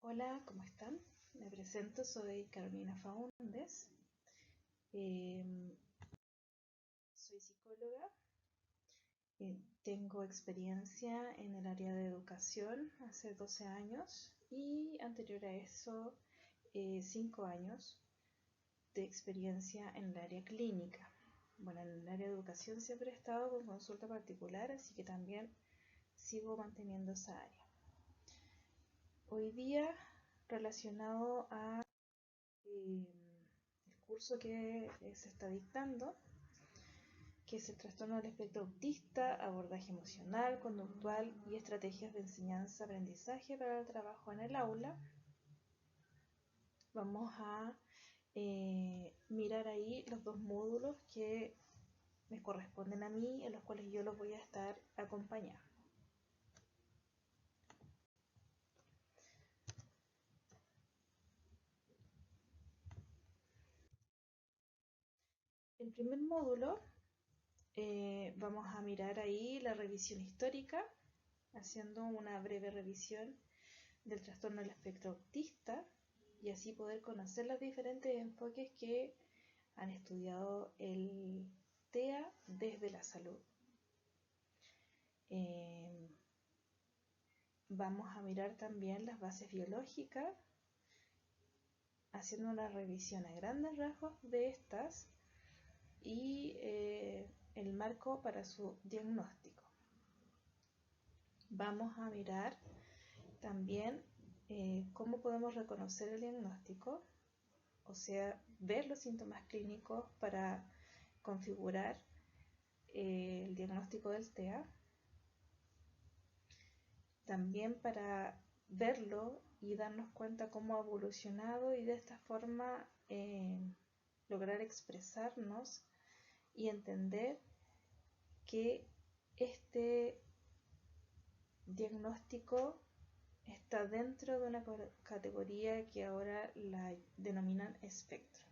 Hola, ¿cómo están? Me presento, soy Carolina Faúndez. Em, Soy psicóloga. Tengo experiencia en el área de educación hace 12 años y anterior a eso 5 años de experiencia en el área clínica. Bueno, en el área de educación siempre he estado con consulta particular, así que también sigo manteniendo esa área. Hoy día, relacionado a el curso que se está dictando, que es el trastorno del espectro autista, abordaje emocional, conductual y estrategias de enseñanza-aprendizaje para el trabajo en el aula. Vamos a mirar ahí los dos módulos que me corresponden a mí, en los cuales yo los voy a estar acompañando. El primer módulo vamos a mirar ahí la revisión histórica, haciendo una breve revisión del trastorno del espectro autista y así poder conocer los diferentes enfoques que han estudiado el TEA desde la salud. Vamos a mirar también las bases biológicas, haciendo una revisión a grandes rasgos de estas y el marco para su diagnóstico. Vamos a mirar también cómo podemos reconocer el diagnóstico, o sea, ver los síntomas clínicos para configurar el diagnóstico del TEA. También para verlo y darnos cuenta cómo ha evolucionado y de esta forma lograr expresarnos y entender que este diagnóstico está dentro de una categoría que ahora la denominan espectro.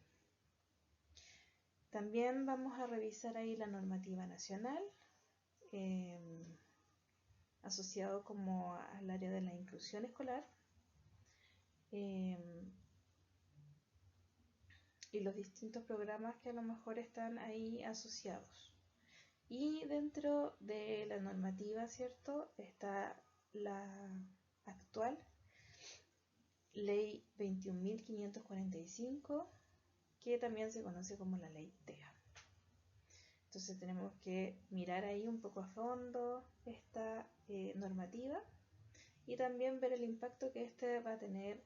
También vamos a revisar ahí la normativa nacional, asociado como al área de la inclusión escolar, y los distintos programas que a lo mejor están ahí asociados. Y dentro de la normativa, ¿cierto?, está la actual Ley 21.545, que también se conoce como la Ley TEA. Entonces tenemos que mirar ahí un poco a fondo esta normativa y también ver el impacto que este va a tener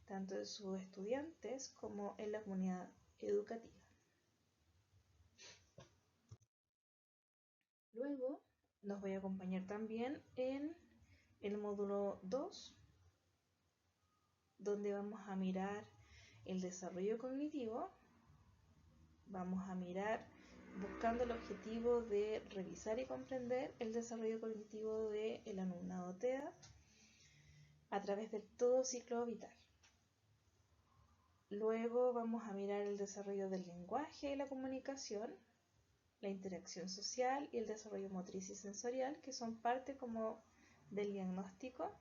tanto en sus estudiantes como en la comunidad educativa. Luego nos voy a acompañar también en el módulo 2, donde vamos a mirar el desarrollo cognitivo. Vamos a mirar buscando el objetivo de revisar y comprender el desarrollo cognitivo del alumnado TEA a través del todo ciclo vital. Luego vamos a mirar el desarrollo del lenguaje y la comunicación, la interacción social y el desarrollo motriz y sensorial, que son parte como del diagnóstico.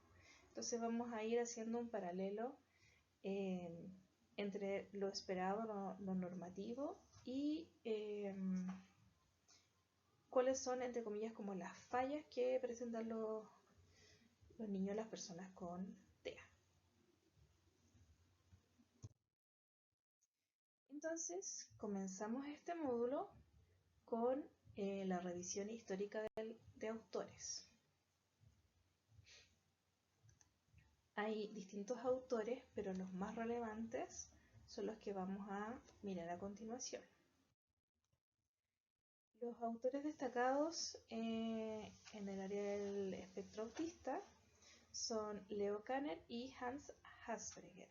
Entonces vamos a ir haciendo un paralelo entre lo esperado, lo normativo y cuáles son, entre comillas, como las fallas que presentan los niños, las personas con TEA. Entonces, comenzamos este módulo con la revisión histórica de autores. Hay distintos autores, pero los más relevantes son los que vamos a mirar a continuación. Los autores destacados en el área del espectro autista son Leo Kanner y Hans Asperger.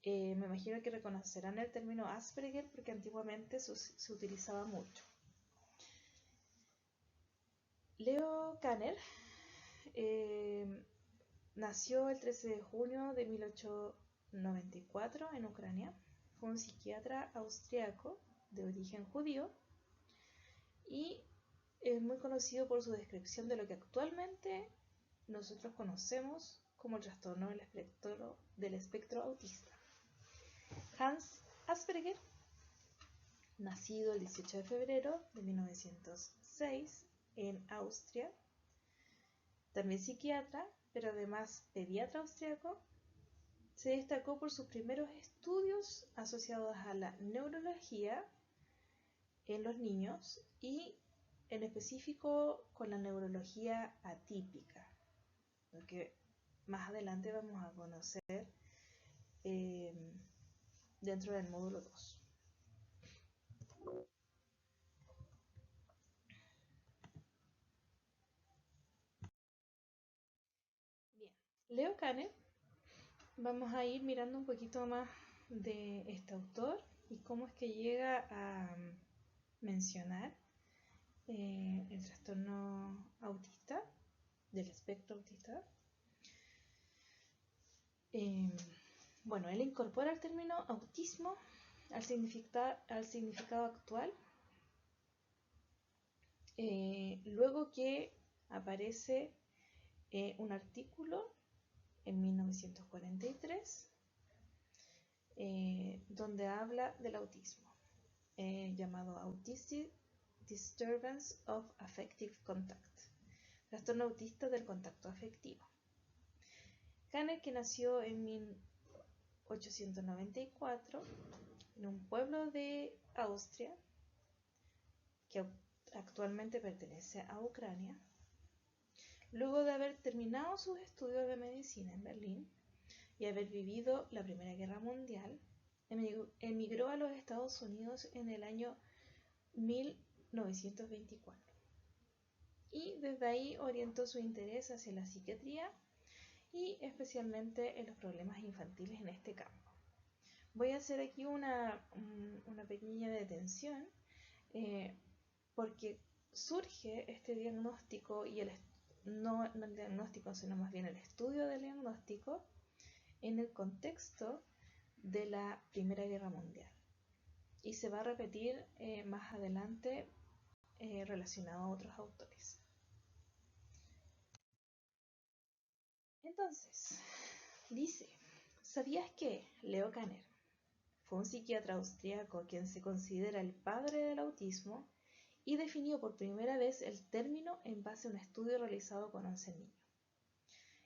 Me imagino que reconocerán el término Asperger porque antiguamente se utilizaba mucho. Leo Kanner nació el 13 de junio de 1894 en Ucrania. Fue un psiquiatra austriaco de origen judío y es muy conocido por su descripción de lo que actualmente nosotros conocemos como el trastorno del espectro autista. Hans Asperger, nacido el 18 de febrero de 1906 en Austria, también psiquiatra, pero además pediatra austriaco, se destacó por sus primeros estudios asociados a la neurología en los niños y en específico con la neurología atípica, lo que más adelante vamos a conocer dentro del módulo 2. Bien, Leo Kanner, vamos a ir mirando un poquito más de este autor y cómo es que llega a mencionar el trastorno autista, del espectro autista. Bueno, él incorpora el término autismo al significado actual, luego que aparece un artículo en 1943 donde habla del autismo, llamado Autistic Disturbance of Affective Contact, trastorno autista del contacto afectivo. Kanner, que nació en 1894 en un pueblo de Austria que actualmente pertenece a Ucrania, luego de haber terminado sus estudios de medicina en Berlín y haber vivido la Primera Guerra Mundial, emigró a los Estados Unidos en el año 1924 y desde ahí orientó su interés hacia la psiquiatría y especialmente en los problemas infantiles en este campo. Voy a hacer aquí una pequeña detención porque surge este diagnóstico y no el diagnóstico, sino más bien el estudio del diagnóstico en el contexto de la Primera Guerra Mundial. Y se va a repetir más adelante relacionado a otros autores. Entonces, dice, ¿sabías que Leo Kanner fue un psiquiatra austríaco quien se considera el padre del autismo y definió por primera vez el término en base a un estudio realizado con 11 niños?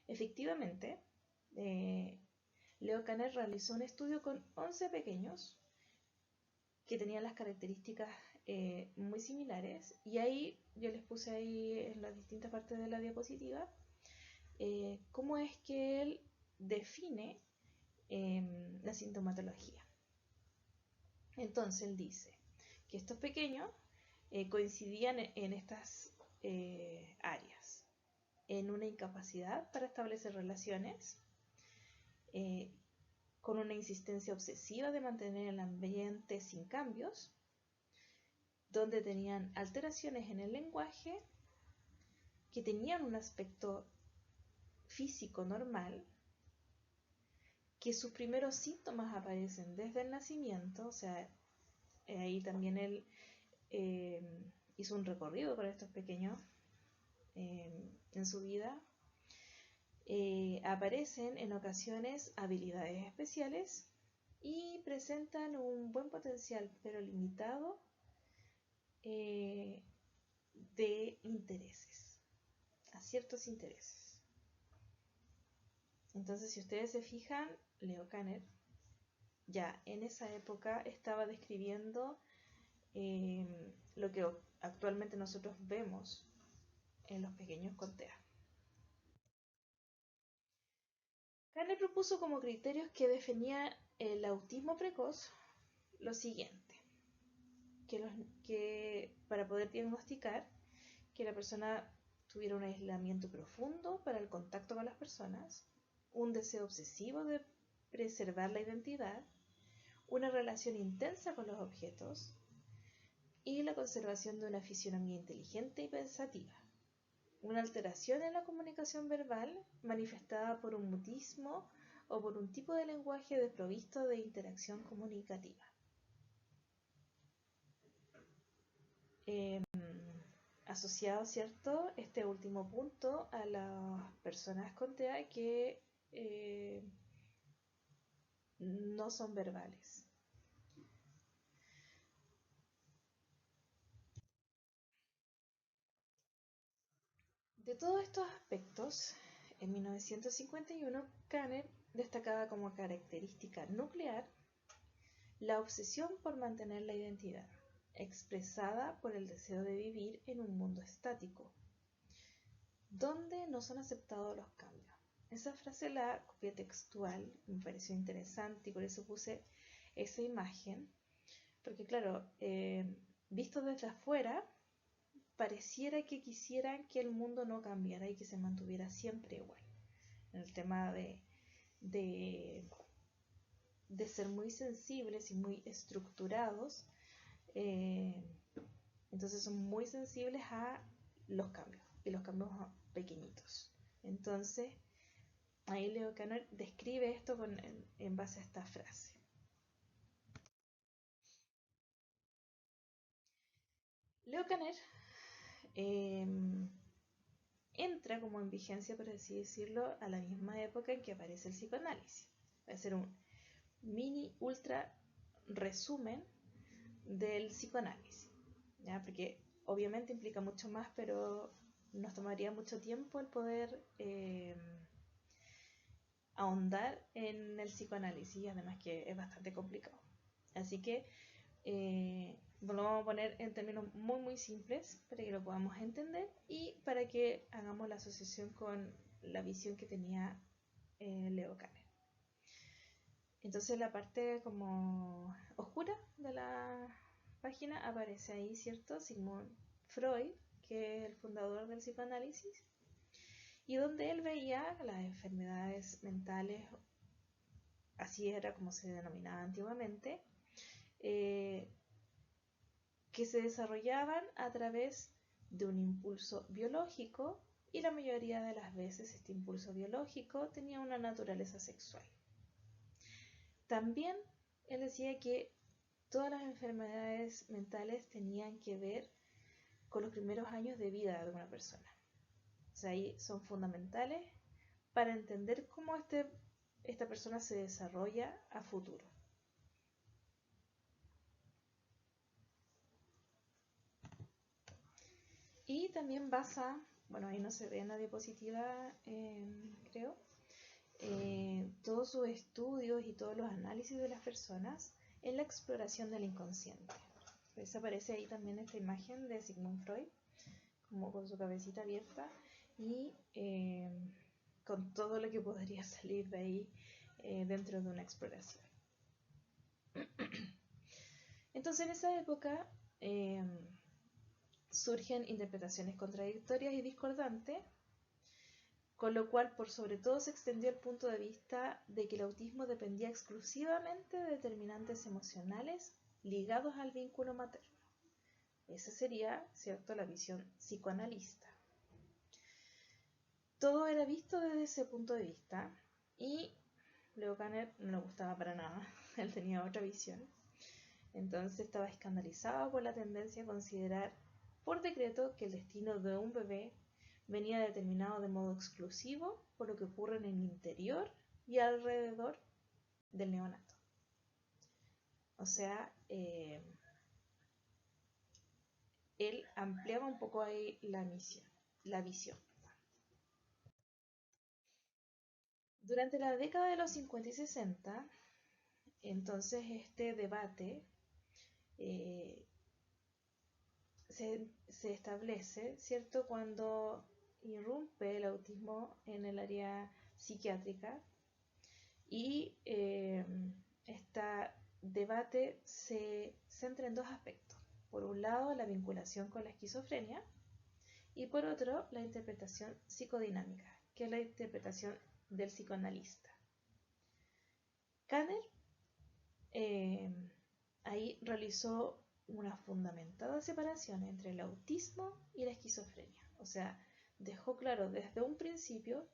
Efectivamente, Leo Kanner realizó un estudio con 11 pequeños que tenían las características muy similares, y ahí yo les puse ahí en las distintas partes de la diapositiva cómo es que él define la sintomatología. Entonces él dice que estos pequeños coincidían en estas áreas, en una incapacidad para establecer relaciones, con una insistencia obsesiva de mantener el ambiente sin cambios, donde tenían alteraciones en el lenguaje, que tenían un aspecto físico normal, que sus primeros síntomas aparecen desde el nacimiento, o sea, ahí también él hizo un recorrido para estos pequeños en su vida. Aparecen en ocasiones habilidades especiales y presentan un buen potencial, pero limitado, de intereses, a ciertos intereses. Entonces, si ustedes se fijan, Leo Kanner ya en esa época estaba describiendo lo que actualmente nosotros vemos en los pequeños con TEA. Kanner propuso como criterios que definían el autismo precoz lo siguiente: que para poder diagnosticar que la persona tuviera un aislamiento profundo para el contacto con las personas, un deseo obsesivo de preservar la identidad, una relación intensa con los objetos y la conservación de una fisionomía inteligente y pensativa, una alteración en la comunicación verbal manifestada por un mutismo o por un tipo de lenguaje desprovisto de interacción comunicativa. asociado, ¿cierto?, este último punto a las personas con TEA que no son verbales. De todos estos aspectos, en 1951, Kanner destacaba como característica nuclear la obsesión por mantener la identidad, expresada por el deseo de vivir en un mundo estático, donde no son aceptados los cambios. Esa frase la copié textual, me pareció interesante y por eso puse esa imagen, porque claro, visto desde afuera, pareciera que quisieran que el mundo no cambiara y que se mantuviera siempre igual. En el tema de ser muy sensibles y muy estructurados, entonces son muy sensibles a los cambios y los cambios pequeñitos. Entonces, ahí Leo Kanner describe esto en base a esta frase. Leo Kanner entra como en vigencia, por así decirlo, a la misma época en que aparece el psicoanálisis. Va a ser un mini ultra resumen del psicoanálisis, ¿ya? Porque obviamente implica mucho más, pero nos tomaría mucho tiempo el poder ahondar en el psicoanálisis, además que es bastante complicado. Así que lo vamos a poner en términos muy simples para que lo podamos entender y para que hagamos la asociación con la visión que tenía Leo Kanner. Entonces la parte como oscura de la página aparece ahí, ¿cierto? Sigmund Freud, que es el fundador del psicoanálisis, y donde él veía las enfermedades mentales, así era como se denominaba antiguamente, que se desarrollaban a través de un impulso biológico y la mayoría de las veces este impulso biológico tenía una naturaleza sexual. También él decía que todas las enfermedades mentales tenían que ver con los primeros años de vida de una persona. O sea, ahí son fundamentales para entender cómo esta persona se desarrolla a futuro. Y también basa, bueno, ahí no se ve en la diapositiva, creo, todos sus estudios y todos los análisis de las personas en la exploración del inconsciente. Pues aparece ahí también esta imagen de Sigmund Freud, como con su cabecita abierta y con todo lo que podría salir de ahí dentro de una exploración. Entonces en esa época surgen interpretaciones contradictorias y discordantes, con lo cual por sobre todo se extendió el punto de vista de que el autismo dependía exclusivamente de determinantes emocionales ligados al vínculo materno. Esa sería, ¿cierto?, la visión psicoanalista. Todo era visto desde ese punto de vista y Leo Kanner no le gustaba para nada, él tenía otra visión. Entonces estaba escandalizado por la tendencia a considerar por decreto que el destino de un bebé venía determinado de modo exclusivo por lo que ocurre en el interior y alrededor del neonato. O sea, él ampliaba un poco ahí la visión. Durante la década de los 50 y 60, entonces este debate se establece, ¿cierto?, cuando irrumpe el autismo en el área psiquiátrica y este debate se centra en dos aspectos. Por un lado, la vinculación con la esquizofrenia y por otro, la interpretación psicodinámica, que es la interpretación del psicoanalista. Kanner ahí realizó una fundamentada separación entre el autismo y la esquizofrenia. O sea, dejó claro desde un principio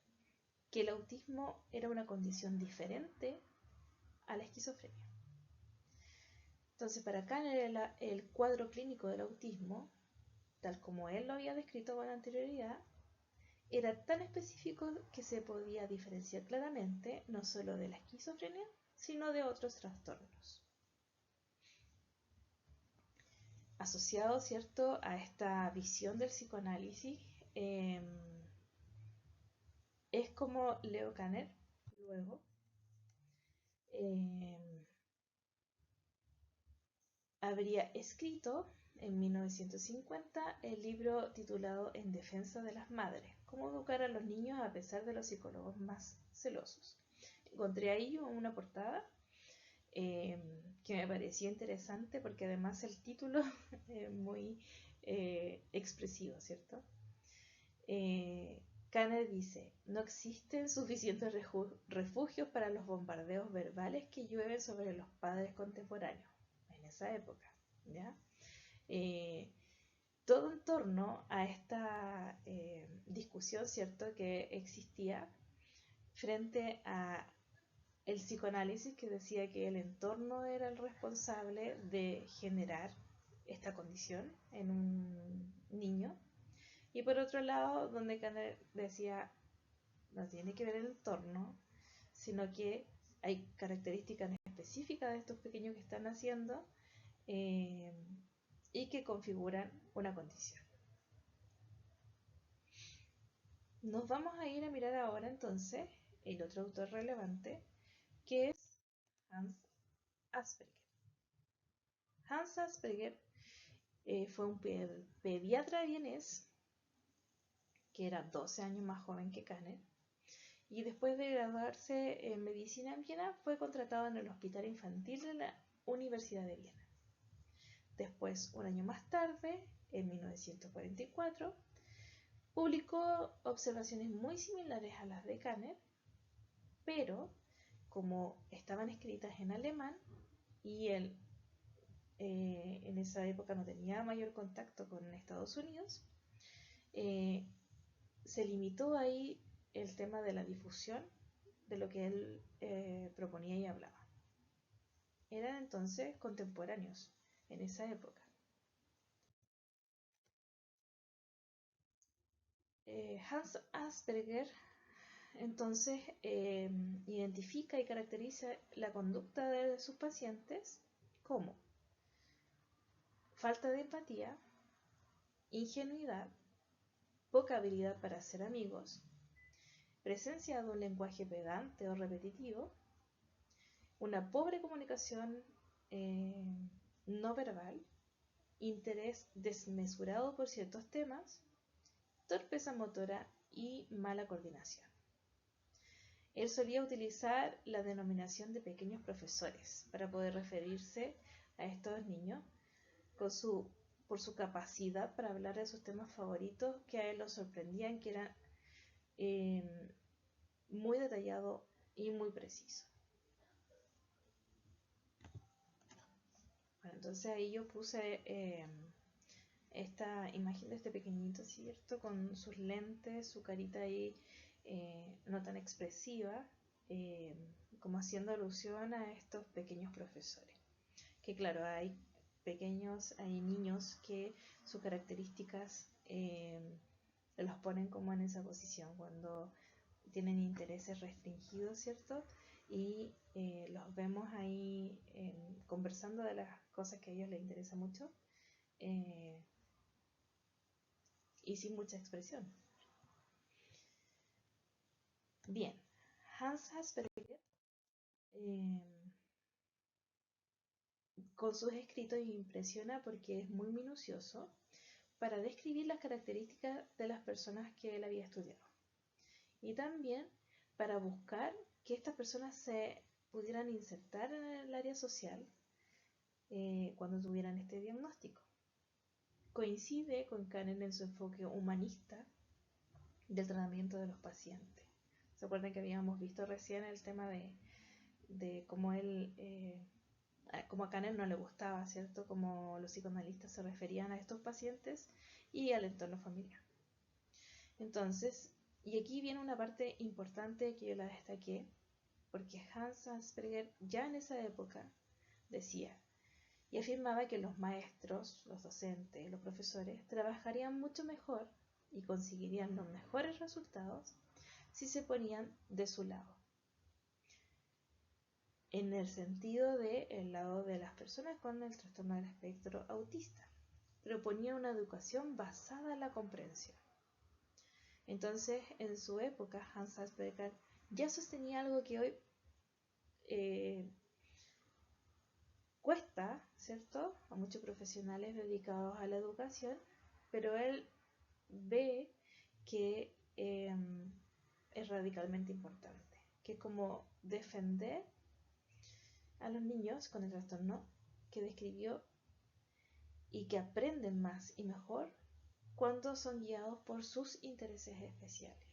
que el autismo era una condición diferente a la esquizofrenia. Entonces, para Kanner el cuadro clínico del autismo tal como él lo había descrito con anterioridad, era tan específico que se podía diferenciar claramente no solo de la esquizofrenia, sino de otros trastornos. Asociado, ¿cierto?, a esta visión del psicoanálisis, es como Leo Kanner luego habría escrito en 1950 el libro titulado En defensa de las madres, cómo educar a los niños a pesar de los psicólogos más celosos. Encontré ahí una portada que me pareció interesante porque además el título es muy expresivo, ¿cierto? Kanner dice, no existen suficientes refugios para los bombardeos verbales que llueven sobre los padres contemporáneos en esa época, ¿ya? Todo en torno a esta discusión, ¿cierto?, que existía frente a el psicoanálisis, que decía que el entorno era el responsable de generar esta condición en un niño, y por otro lado, donde Kanner decía, no tiene que ver el entorno, sino que hay características específicas de estos pequeños que están naciendo y que configuran una condición. Nos vamos a ir a mirar ahora entonces el otro autor relevante, que es Hans Asperger. Hans Asperger fue un pediatra vienés que era 12 años más joven que Kanner, y después de graduarse en medicina en Viena fue contratado en el Hospital Infantil de la Universidad de Viena. Después, un año más tarde, en 1944, publicó observaciones muy similares a las de Kanner, pero como estaban escritas en alemán y él en esa época no tenía mayor contacto con Estados Unidos, se limitó ahí el tema de la difusión de lo que él proponía y hablaba. Eran entonces contemporáneos en esa época. Hans Asperger entonces identifica y caracteriza la conducta de sus pacientes como falta de empatía, ingenuidad, poca habilidad para hacer amigos, presencia de un lenguaje pedante o repetitivo, una pobre comunicación no verbal, interés desmesurado por ciertos temas, torpeza motora y mala coordinación. Él solía utilizar la denominación de pequeños profesores para poder referirse a estos niños por su capacidad para hablar de sus temas favoritos, que a él lo sorprendían, que eran muy detallado y muy preciso. Bueno, entonces ahí yo puse esta imagen de este pequeñito, ¿cierto? Con sus lentes, su carita ahí no tan expresiva, como haciendo alusión a estos pequeños profesores. Que claro, hay niños que sus características los ponen como en esa posición, cuando tienen intereses restringidos, ¿cierto? Y los vemos ahí conversando de las cosas que a ellos les interesa mucho y sin mucha expresión. Bien, Hans Asperger con sus escritos impresiona porque es muy minucioso para describir las características de las personas que él había estudiado. Y también para buscar que estas personas se pudieran insertar en el área social cuando tuvieran este diagnóstico. Coincide con Kanner en su enfoque humanista del tratamiento de los pacientes. ¿Se acuerdan que habíamos visto recién el tema de cómo él, como a Kanner no le gustaba, ¿cierto? Cómo los psicoanalistas se referían a estos pacientes y al entorno familiar. Entonces, y aquí viene una parte importante que yo la destaqué, porque Hans Asperger ya en esa época decía y afirmaba que los maestros, los docentes, los profesores trabajarían mucho mejor y conseguirían los mejores resultados si se ponían de su lado, en el sentido del lado de las personas con el trastorno del espectro autista. Proponía una educación basada en la comprensión. Entonces, en su época, Hans Asperger ya sostenía algo que hoy cuesta, ¿cierto?, a muchos profesionales dedicados a la educación, pero él ve que es radicalmente importante, que es como defender a los niños con el trastorno que describió y que aprenden más y mejor cuando son guiados por sus intereses especiales.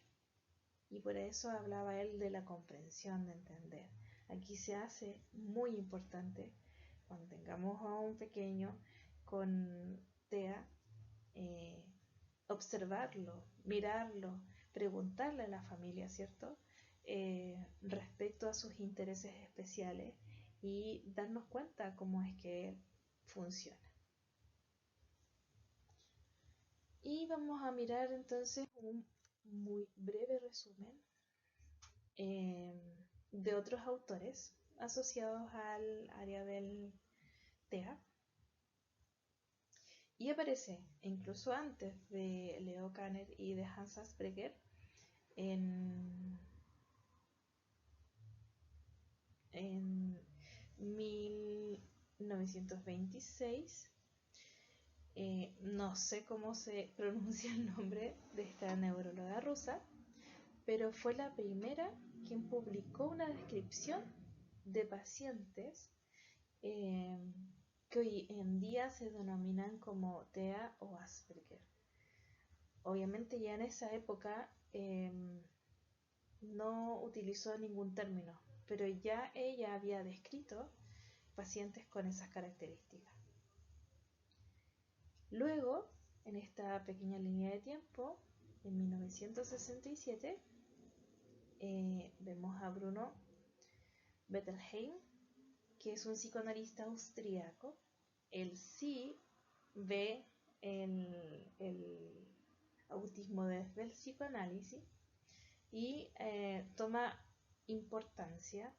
Y por eso hablaba él de la comprensión, de entender. Aquí se hace muy importante cuando tengamos a un pequeño con TEA, observarlo, mirarlo, preguntarle a la familia, ¿cierto?, respecto a sus intereses especiales y darnos cuenta cómo es que él funciona. Y vamos a mirar entonces un muy breve resumen de otros autores asociados al área del TEA. Y aparece incluso antes de Leo Kanner y de Hans Asperger en 1926. No sé cómo se pronuncia el nombre de esta neuróloga rusa, pero fue la primera quien publicó una descripción de pacientes que hoy en día se denominan como TEA o Asperger. Obviamente ya en esa época no utilizó ningún término, pero ya ella había descrito pacientes con esas características. Luego, en esta pequeña línea de tiempo, en 1967, vemos a Bruno Bettelheim, que es un psicoanalista austríaco. Él sí ve el autismo desde el psicoanálisis y toma importancia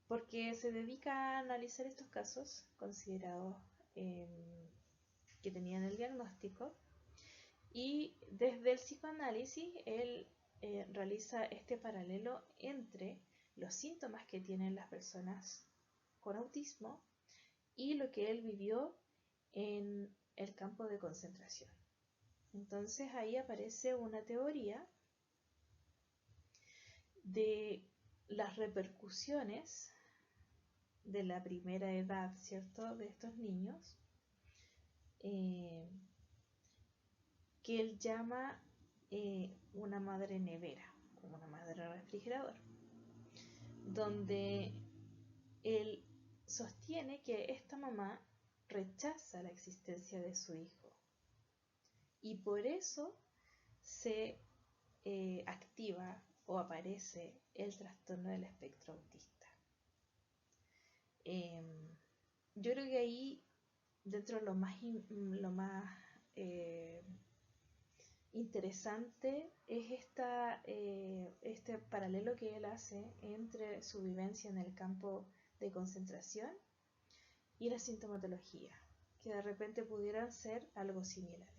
porque se dedica a analizar estos casos considerados que tenían el diagnóstico, y desde el psicoanálisis él realiza este paralelo entre los síntomas que tienen las personas con autismo y lo que él vivió en el campo de concentración. Entonces ahí aparece una teoría de las repercusiones de la primera edad, ¿cierto?, de estos niños, que él llama una madre nevera, como una madre refrigerador, donde él sostiene que esta mamá rechaza la existencia de su hijo y por eso se activa o aparece el trastorno del espectro autista. Yo creo que ahí, dentro de lo más interesante es este paralelo que él hace entre su vivencia en el campo de concentración y la sintomatología, que de repente pudieran ser algo similares.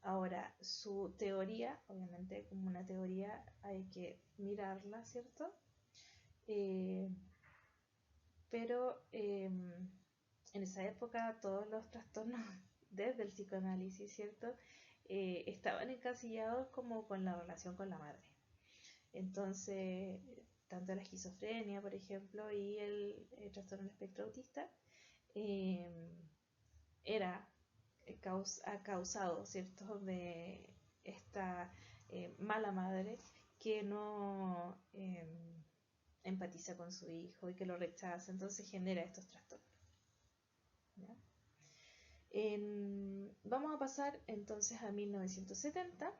Ahora, su teoría, obviamente como una teoría hay que mirarla, ¿cierto? Pero en esa época todos los trastornos desde el psicoanálisis, ¿cierto?, estaban encasillados como con la relación con la madre. Entonces, tanto la esquizofrenia, por ejemplo, y el trastorno del espectro autista ha causado, ¿cierto?, de esta mala madre que no empatiza con su hijo y que lo rechaza, entonces genera estos trastornos. ¿Ya? Vamos a pasar entonces a 1970.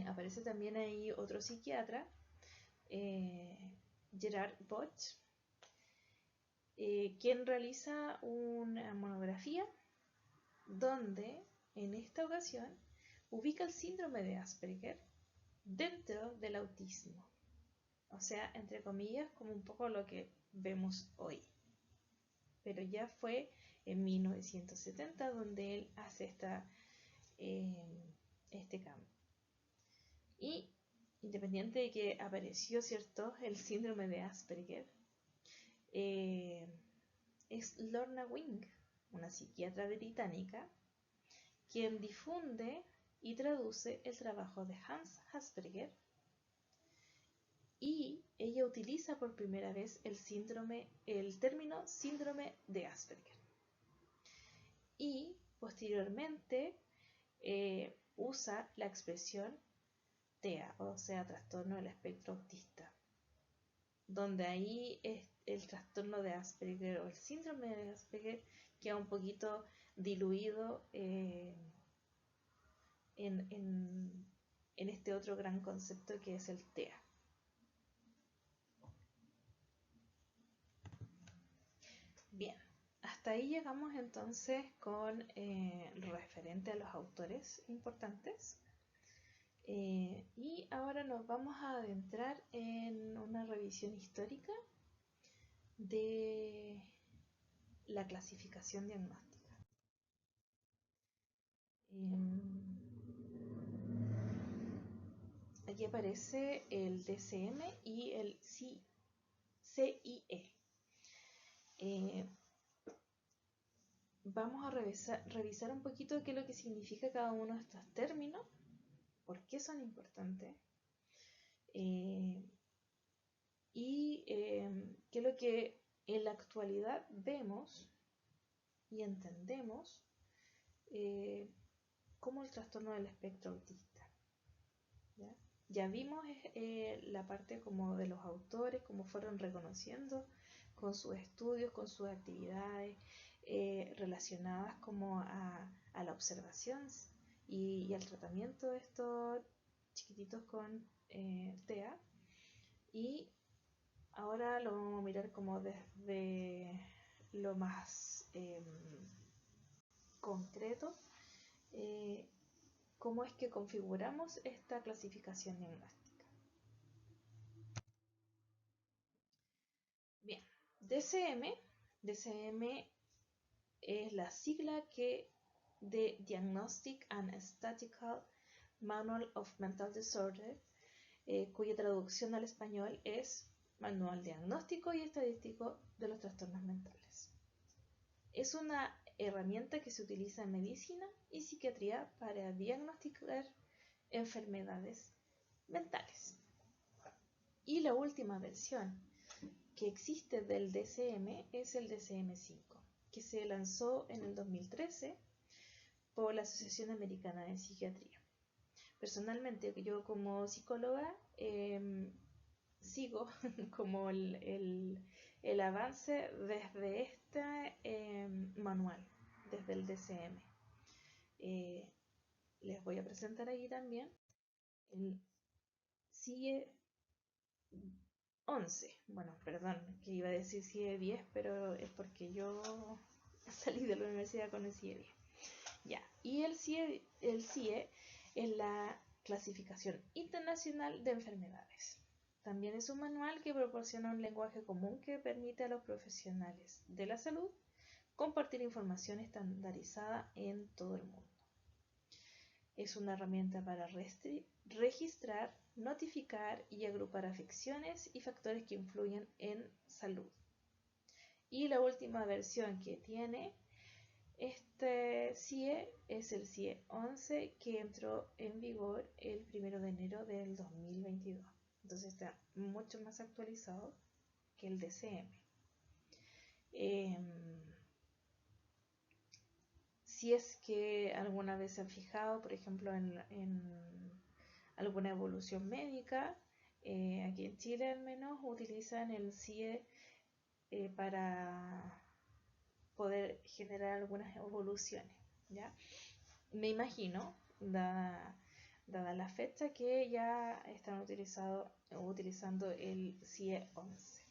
Aparece también ahí otro psiquiatra, Gerard Boch, quien realiza una monografía donde en esta ocasión ubica el síndrome de Asperger dentro del autismo. O sea, entre comillas, como un poco lo que vemos hoy. Pero ya fue en 1970 donde él hace este cambio. Y independiente de que apareció, ¿cierto?, el síndrome de Asperger, es Lorna Wing, una psiquiatra británica, quien difunde y traduce el trabajo de Hans Asperger, y ella utiliza por primera vez el término síndrome de Asperger. Y posteriormente usa la expresión TEA, o sea, trastorno del espectro autista, donde ahí el trastorno de Asperger o el síndrome de Asperger queda un poquito diluido en este otro gran concepto que es el TEA. Bien, hasta ahí llegamos entonces con referente a los autores importantes. Y ahora nos vamos a adentrar en una revisión histórica de la clasificación diagnóstica. Aquí aparece el DSM y el CIE. Vamos a revisar un poquito qué es lo que significa cada uno de estos términos, por qué son importantes, y qué es lo que en la actualidad vemos y entendemos como el trastorno del espectro autista. Ya vimos la parte como de los autores, cómo fueron reconociendo con sus estudios, con sus actividades relacionadas como a la observación y al tratamiento de estos chiquititos con TEA. Y ahora lo vamos a mirar como desde lo más concreto, cómo es que configuramos esta clasificación diagnóstica. Bien, DSM es la sigla de Diagnostic and Statistical Manual of Mental Disorder, cuya traducción al español es Manual Diagnóstico y Estadístico de los Trastornos Mentales. Es una herramienta que se utiliza en medicina y psiquiatría para diagnosticar enfermedades mentales. Y la última versión que existe del DSM es el DSM-5, que se lanzó en el 2013 por la Asociación Americana de Psiquiatría. Personalmente, yo como psicóloga sigo como el avance desde este manual, desde el DSM. Les voy a presentar ahí también el CIE 11. Bueno, perdón, que iba a decir CIE 10, pero es porque yo salí de la universidad con el CIE 10. Ya, y el CIE es la clasificación internacional de enfermedades. También es un manual que proporciona un lenguaje común que permite a los profesionales de la salud compartir información estandarizada en todo el mundo. Es una herramienta para registrar, notificar y agrupar afecciones y factores que influyen en salud. Y la última versión que tiene este CIE es el CIE 11, que entró en vigor el 1 de enero del 2022. Entonces está mucho más actualizado que el DSM. Si es que alguna vez se han fijado, por ejemplo, en alguna evolución médica, aquí en Chile al menos utilizan el CIE para poder generar algunas evoluciones, ¿ya? Me imagino, dada la fecha, que ya están utilizando el CIE 11.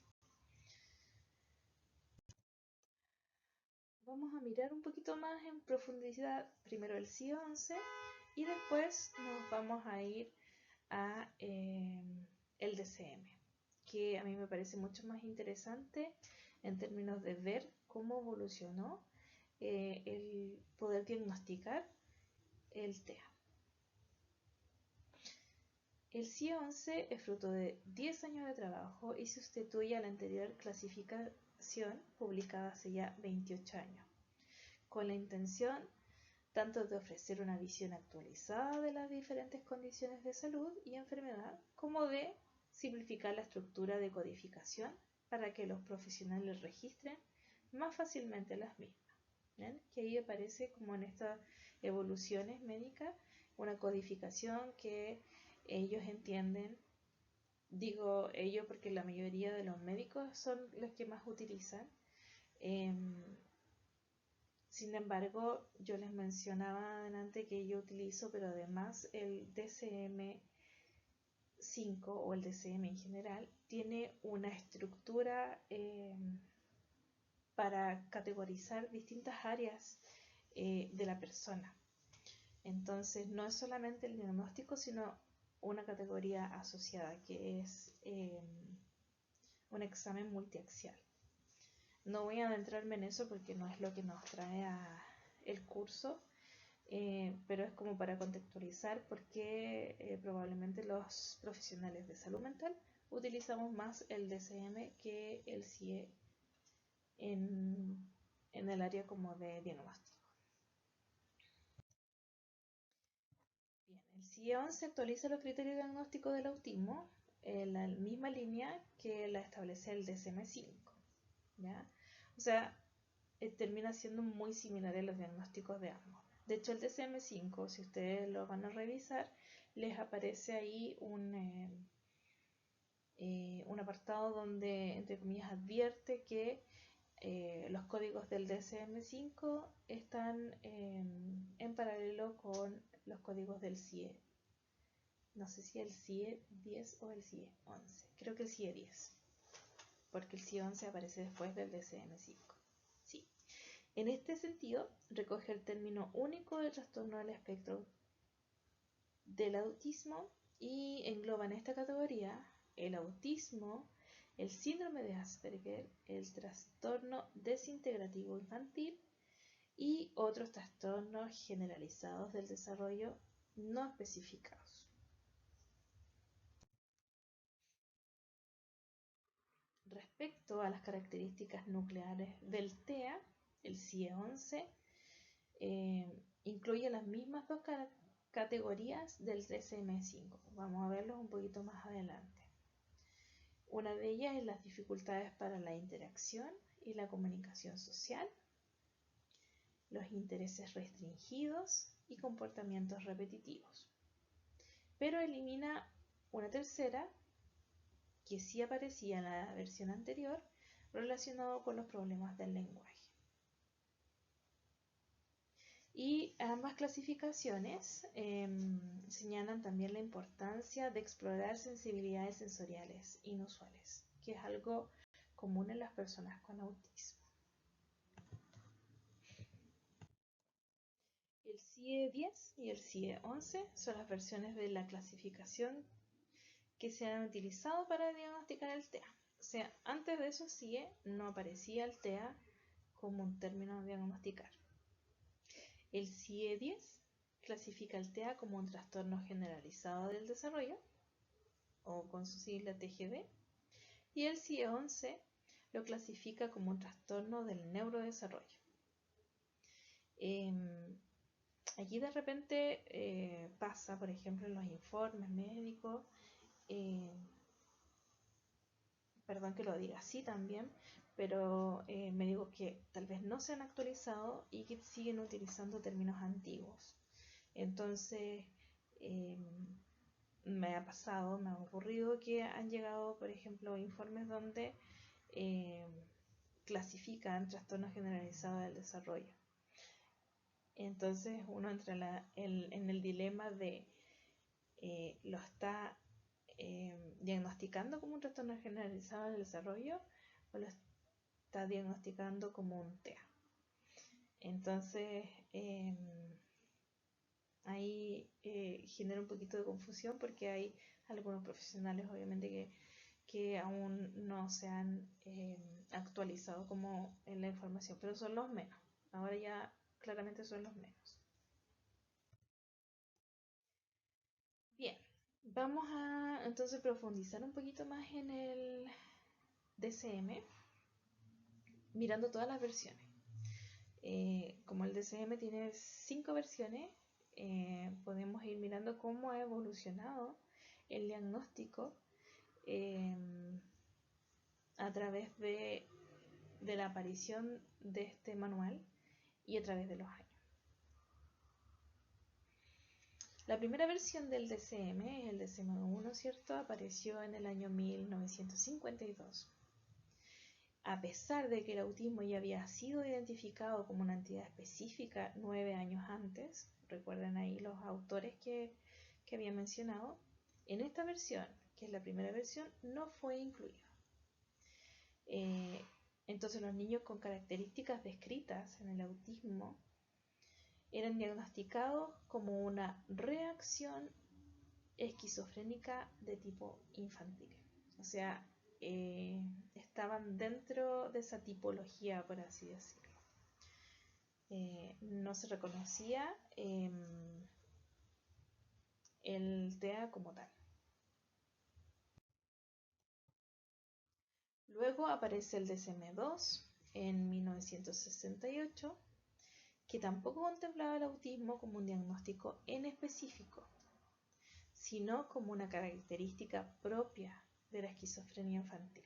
vamos a mirar un poquito más en profundidad primero el CIE-11 y después nos vamos a ir a el DCM, que a mí me parece mucho más interesante en términos de ver cómo evolucionó el poder diagnosticar el TEA. El CIE-11 es fruto de 10 años de trabajo y sustituye a la anterior clasificación publicada hace ya 28 años, con la intención tanto de ofrecer una visión actualizada de las diferentes condiciones de salud y enfermedad, como de simplificar la estructura de codificación para que los profesionales registren más fácilmente las mismas. ¿Ven? Que ahí aparece como en estas evoluciones médicas una codificación que ellos entienden, digo ellos porque la mayoría de los médicos son los que más utilizan. Sin embargo, yo les mencionaba adelante que yo utilizo, pero además el DCM-5 o el DCM en general tiene una estructura para categorizar distintas áreas de la persona. Entonces, no es solamente el diagnóstico, sino una categoría asociada que es un examen multiaxial. No voy a adentrarme en eso porque no es lo que nos trae el curso, pero es como para contextualizar por qué probablemente los profesionales de salud mental utilizamos más el DCM que el CIE en el área como de diagnóstico. Bien, el CIE-11 actualiza los criterios diagnósticos del autismo en la misma línea que la establece el DSM-5, ¿ya? O sea, termina siendo muy similar a los diagnósticos de ambos. De hecho, el DSM-5, si ustedes lo van a revisar, les aparece ahí un apartado donde, entre comillas, advierte que los códigos del DSM-5 están en paralelo con los códigos del CIE. No sé si el CIE 10 o el CIE 11. Creo que el CIE 10, porque el CIE 11 aparece después del DSM-5. Sí. En este sentido, recoge el término único de trastorno del espectro del autismo y engloba en esta categoría el autismo, el síndrome de Asperger, el trastorno desintegrativo infantil y otros trastornos generalizados del desarrollo no especificados. Respecto a las características nucleares del TEA, el CIE-11 incluye las mismas dos categorías del DSM-5. Vamos a verlos un poquito más adelante. Una de ellas es las dificultades para la interacción y la comunicación social, los intereses restringidos y comportamientos repetitivos. Pero elimina una tercera que sí aparecía en la versión anterior, relacionado con los problemas del lenguaje. Y ambas clasificaciones señalan también la importancia de explorar sensibilidades sensoriales inusuales, que es algo común en las personas con autismo. El CIE 10 y el CIE 11 son las versiones de la clasificación que se han utilizado para diagnosticar el TEA. O sea, antes de eso CIE no aparecía el TEA como un término a diagnosticar. El CIE 10 clasifica el TEA como un trastorno generalizado del desarrollo, o con su sigla TGD, y el CIE 11 lo clasifica como un trastorno del neurodesarrollo. Aquí de repente pasa, por ejemplo, en los informes médicos, perdón que lo diga así también, pero médicos que tal vez no se han actualizado y que siguen utilizando términos antiguos. Entonces, me ha pasado, me ha ocurrido que han llegado, por ejemplo, informes donde clasifican trastornos generalizados del desarrollo. Entonces uno entra en el dilema de lo está diagnosticando como un trastorno generalizado del desarrollo o lo está diagnosticando como un TEA. Entonces, ahí genera un poquito de confusión porque hay algunos profesionales obviamente que aún no se han actualizado como en la información, pero son los menos. Ahora ya claramente son los menos. Bien, vamos a entonces profundizar un poquito más en el DCM, mirando todas las versiones. Como el DCM tiene 5 versiones, podemos ir mirando cómo ha evolucionado el diagnóstico a través de la aparición de este manual y a través de los años. La primera versión del DCM, el DCM-1, ¿cierto?, apareció en el año 1952. A pesar de que el autismo ya había sido identificado como una entidad específica 9 años antes, recuerden ahí los autores que había mencionado, en esta versión, que es la primera versión, no fue incluido. Entonces los niños con características descritas en el autismo eran diagnosticados como una reacción esquizofrénica de tipo infantil. O sea, estaban dentro de esa tipología, por así decirlo. No se reconocía el TEA como tal. Luego aparece el DSM-2 en 1968, que tampoco contemplaba el autismo como un diagnóstico en específico, sino como una característica propia de la esquizofrenia infantil.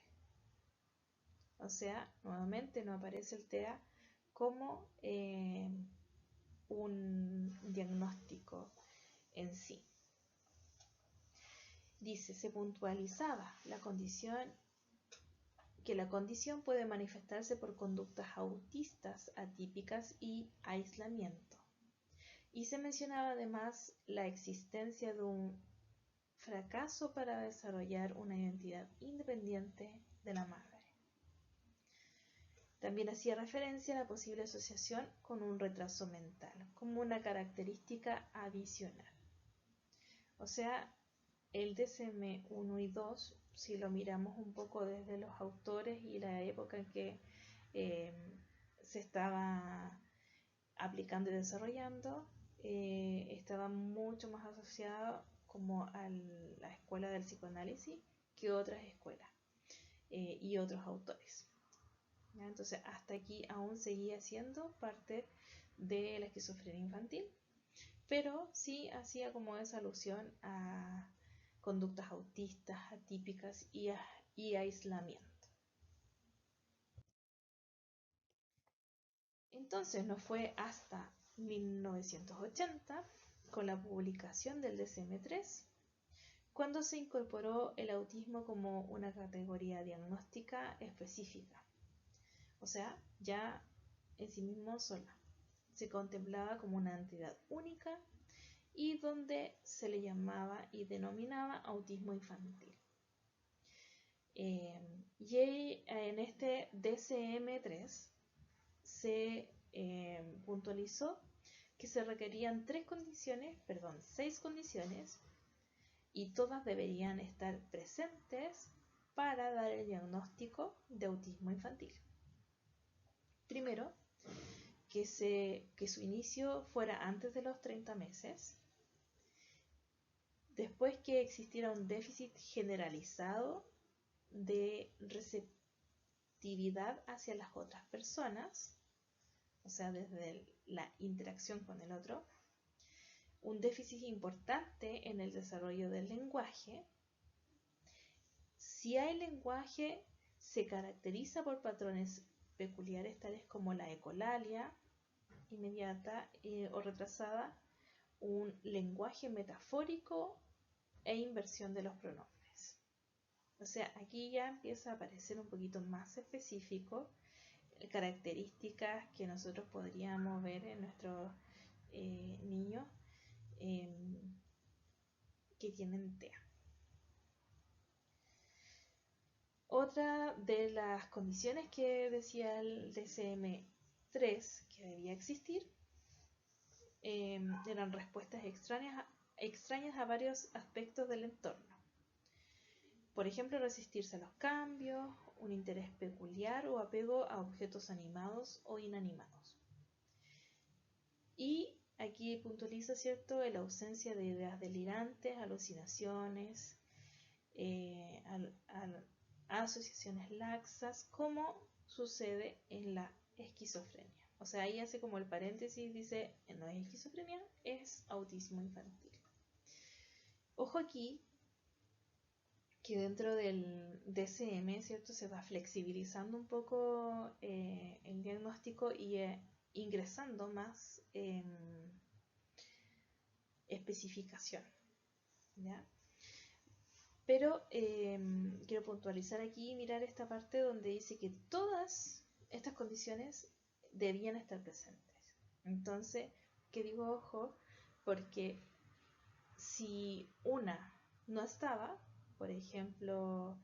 O sea, nuevamente no aparece el TEA como un diagnóstico en sí. Dice, se puntualizaba que la condición puede manifestarse por conductas autistas atípicas y aislamiento. Y se mencionaba además la existencia de un fracaso para desarrollar una identidad independiente de la madre. También hacía referencia a la posible asociación con un retraso mental, como una característica adicional. O sea, el DSM-1 y 2, si lo miramos un poco desde los autores y la época en que se estaba aplicando y desarrollando, estaba mucho más asociado como a la escuela del psicoanálisis que otras escuelas y otros autores. ¿Ya? Entonces hasta aquí aún seguía siendo parte de la esquizofrenia infantil, pero sí hacía como esa alusión a conductas autistas, atípicas y aislamiento. Entonces no fue hasta 1980, con la publicación del DSM-3, cuando se incorporó el autismo como una categoría diagnóstica específica. O sea, ya en sí mismo sola. Se contemplaba como una entidad única y donde se le llamaba y denominaba autismo infantil. Y en este DSM-3 se puntualizó que se requerían 6 condiciones y todas deberían estar presentes para dar el diagnóstico de autismo infantil. Primero, que su inicio fuera antes de los 30 meses. Después, que existiera un déficit generalizado de receptividad hacia las otras personas, o sea, desde la interacción con el otro. Un déficit importante en el desarrollo del lenguaje. Si hay lenguaje, se caracteriza por patrones peculiares tales como la ecolalia inmediata o retrasada, un lenguaje metafórico e inversión de los pronombres. O sea, aquí ya empieza a aparecer un poquito más específico características que nosotros podríamos ver en nuestros niños que tienen TEA. Otra de las condiciones que decía el DSM estrés que debía existir eran respuestas extrañas a varios aspectos del entorno. Por ejemplo, resistirse a los cambios, un interés peculiar o apego a objetos animados o inanimados. Y aquí puntualiza, ¿cierto?, la ausencia de ideas delirantes, alucinaciones, asociaciones laxas, como sucede en la esquizofrenia. O sea, ahí hace como el paréntesis, dice, no es esquizofrenia, es autismo infantil. Ojo aquí que dentro del DSM, ¿cierto?, se va flexibilizando un poco el diagnóstico y ingresando más especificación, ¿ya? Pero quiero puntualizar aquí y mirar esta parte donde dice que todas estas condiciones debían estar presentes. Entonces, ¿qué digo ojo? Porque si una no estaba, por ejemplo,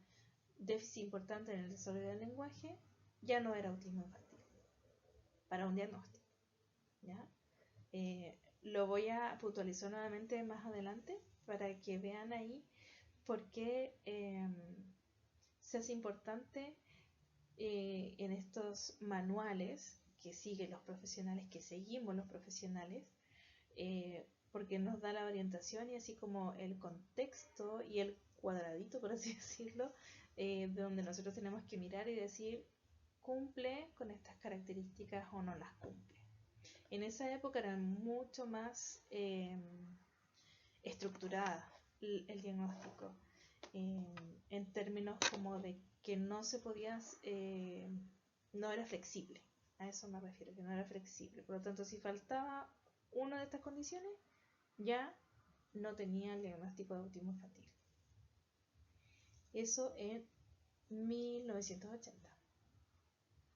déficit importante en el desarrollo del lenguaje, ya no era autismo infantil para un diagnóstico, ¿ya? Lo voy a puntualizar nuevamente más adelante para que vean ahí por qué se hace importante en estos manuales que siguen los profesionales, que seguimos los profesionales, porque nos da la orientación y así como el contexto y el cuadradito, por así decirlo, de donde nosotros tenemos que mirar y decir, ¿cumple con estas características o no las cumple? En esa época era mucho más estructurada el diagnóstico, en términos como de que no se podía, no era flexible, a eso me refiero, que no era flexible. Por lo tanto, si faltaba una de estas condiciones, ya no tenía el diagnóstico de autismo infantil. Eso en 1980.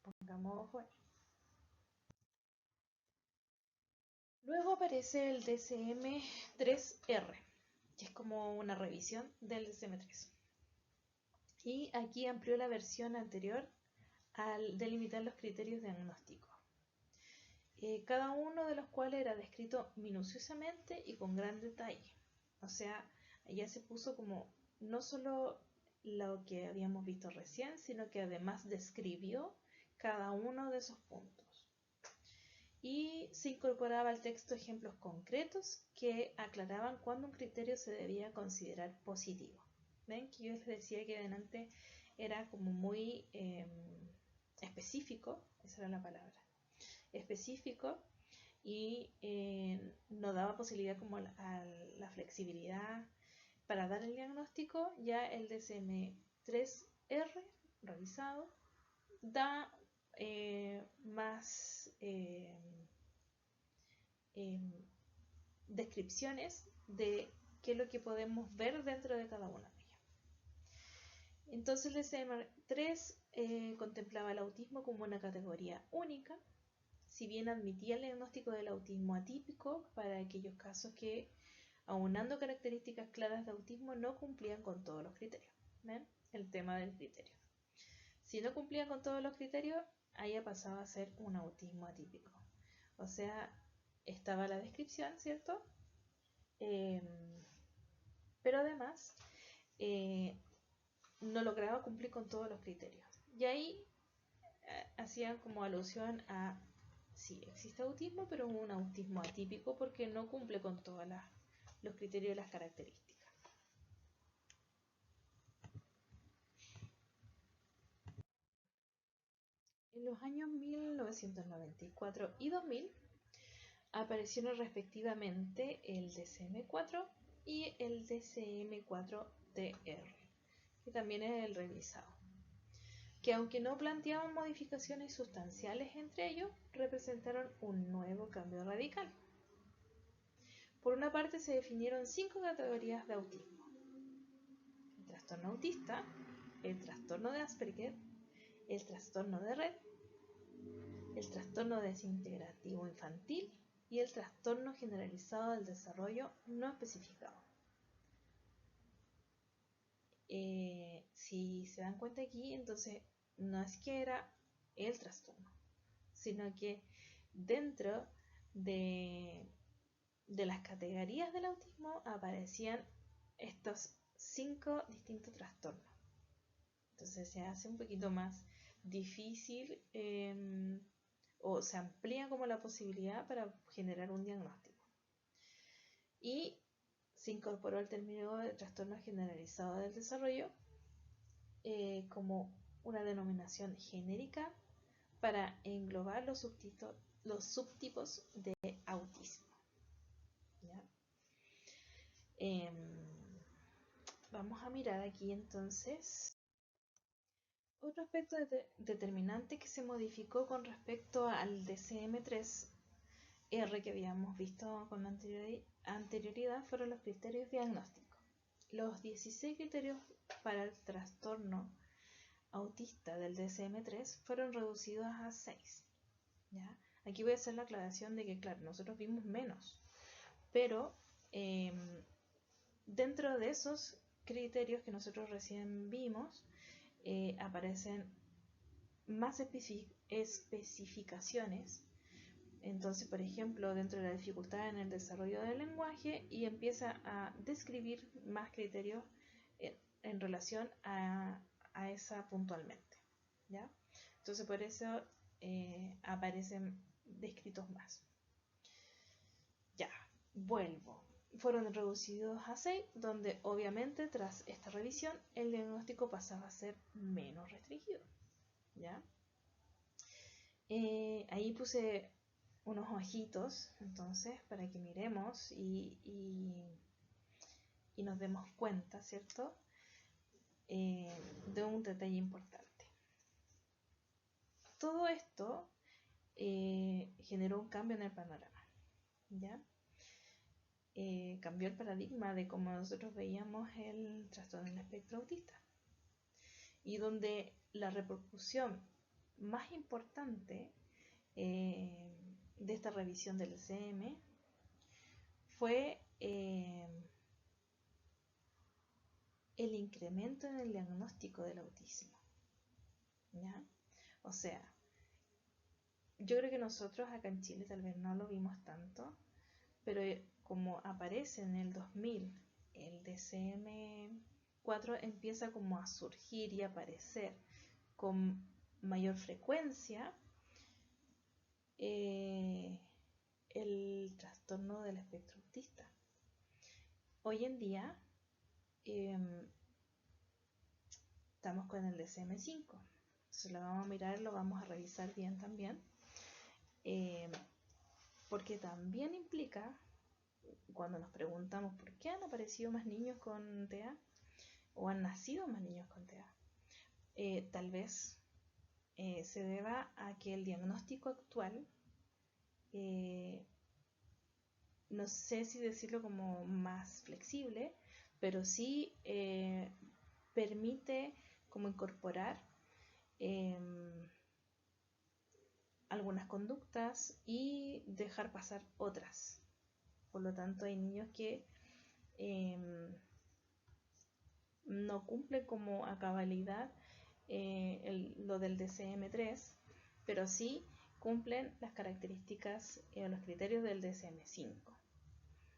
Pongamos ojo ahí. Luego aparece el DSM-3R, que es como una revisión del DSM-3. Y aquí amplió la versión anterior al delimitar los criterios diagnósticos, cada uno de los cuales era descrito minuciosamente y con gran detalle. O sea, ya se puso como no solo lo que habíamos visto recién, sino que además describió cada uno de esos puntos. Y se incorporaba al texto ejemplos concretos que aclaraban cuándo un criterio se debía considerar positivo. ¿Ven? Que yo les decía que adelante era como muy específico, esa era la palabra, específico, y no daba posibilidad como a la flexibilidad para dar el diagnóstico. Ya el DSM-3R revisado da más descripciones de qué es lo que podemos ver dentro de cada una de ellas. Entonces el DSM-3 contemplaba el autismo como una categoría única, si bien admitía el diagnóstico del autismo atípico para aquellos casos que, aunando características claras de autismo, no cumplían con todos los criterios. ¿Ven? El tema del criterio. Si no cumplían con todos los criterios, ahí pasaba a ser un autismo atípico. O sea, estaba la descripción, ¿cierto? Pero además no lograba cumplir con todos los criterios. Y ahí hacían como alusión a, sí, existe autismo, pero un autismo atípico porque no cumple con todos los criterios y las características. En los años 1994 y 2000 aparecieron respectivamente el DSM-4 y el DSM-4-DR, que también es el revisado, que aunque no planteaban modificaciones sustanciales entre ellos, representaron un nuevo cambio radical. Por una parte, se definieron 5 categorías de autismo: el trastorno autista, el trastorno de Asperger, el trastorno de Rett, el trastorno desintegrativo infantil y el trastorno generalizado del desarrollo no especificado. Si se dan cuenta aquí, entonces no es que era el trastorno, sino que dentro de las categorías del autismo aparecían estos 5 distintos trastornos. Entonces se hace un poquito más difícil o se amplía como la posibilidad para generar un diagnóstico. Y se incorporó el término de trastorno generalizado del desarrollo como una denominación genérica para englobar los subtipos de autismo. ¿Ya? Vamos a mirar aquí entonces otro aspecto determinante que se modificó con respecto al DSM-3R que habíamos visto con anterioridad fueron los criterios diagnósticos. Los 16 criterios para el trastorno autista del DSM-3 fueron reducidos a 6. ¿Ya? Aquí voy a hacer la aclaración de que, claro, nosotros vimos menos, pero dentro de esos criterios que nosotros recién vimos, aparecen más especificaciones. Entonces, por ejemplo, dentro de la dificultad en el desarrollo del lenguaje, y empieza a describir más criterios en relación a esa puntualmente. ¿Ya? Entonces, por eso aparecen descritos más. Ya, vuelvo. Fueron reducidos a 6, donde obviamente tras esta revisión el diagnóstico pasaba a ser menos restringido. ¿Ya? Ahí puse unos ojitos, entonces, para que miremos y nos demos cuenta, ¿cierto? De un detalle importante. Todo esto generó un cambio en el panorama, ¿ya? Cambió el paradigma de cómo nosotros veíamos el trastorno del espectro autista, y donde la repercusión más importante de esta revisión del DSM fue el incremento en el diagnóstico del autismo. ¿Ya? O sea, yo creo que nosotros acá en Chile tal vez no lo vimos tanto, pero como aparece en el 2000 el DSM-4 empieza como a surgir y aparecer con mayor frecuencia el trastorno del espectro autista. Hoy en día estamos con el DSM-5, entonces lo vamos a mirar, lo vamos a revisar bien también, porque también implica, cuando nos preguntamos por qué han aparecido más niños con TEA o han nacido más niños con TEA, tal vez se deba a que el diagnóstico actual, no sé si decirlo como más flexible, pero sí permite como incorporar algunas conductas y dejar pasar otras. Por lo tanto, hay niños que no cumplen como a cabalidad lo del DSM-3, pero sí cumplen las características o los criterios del DSM-5.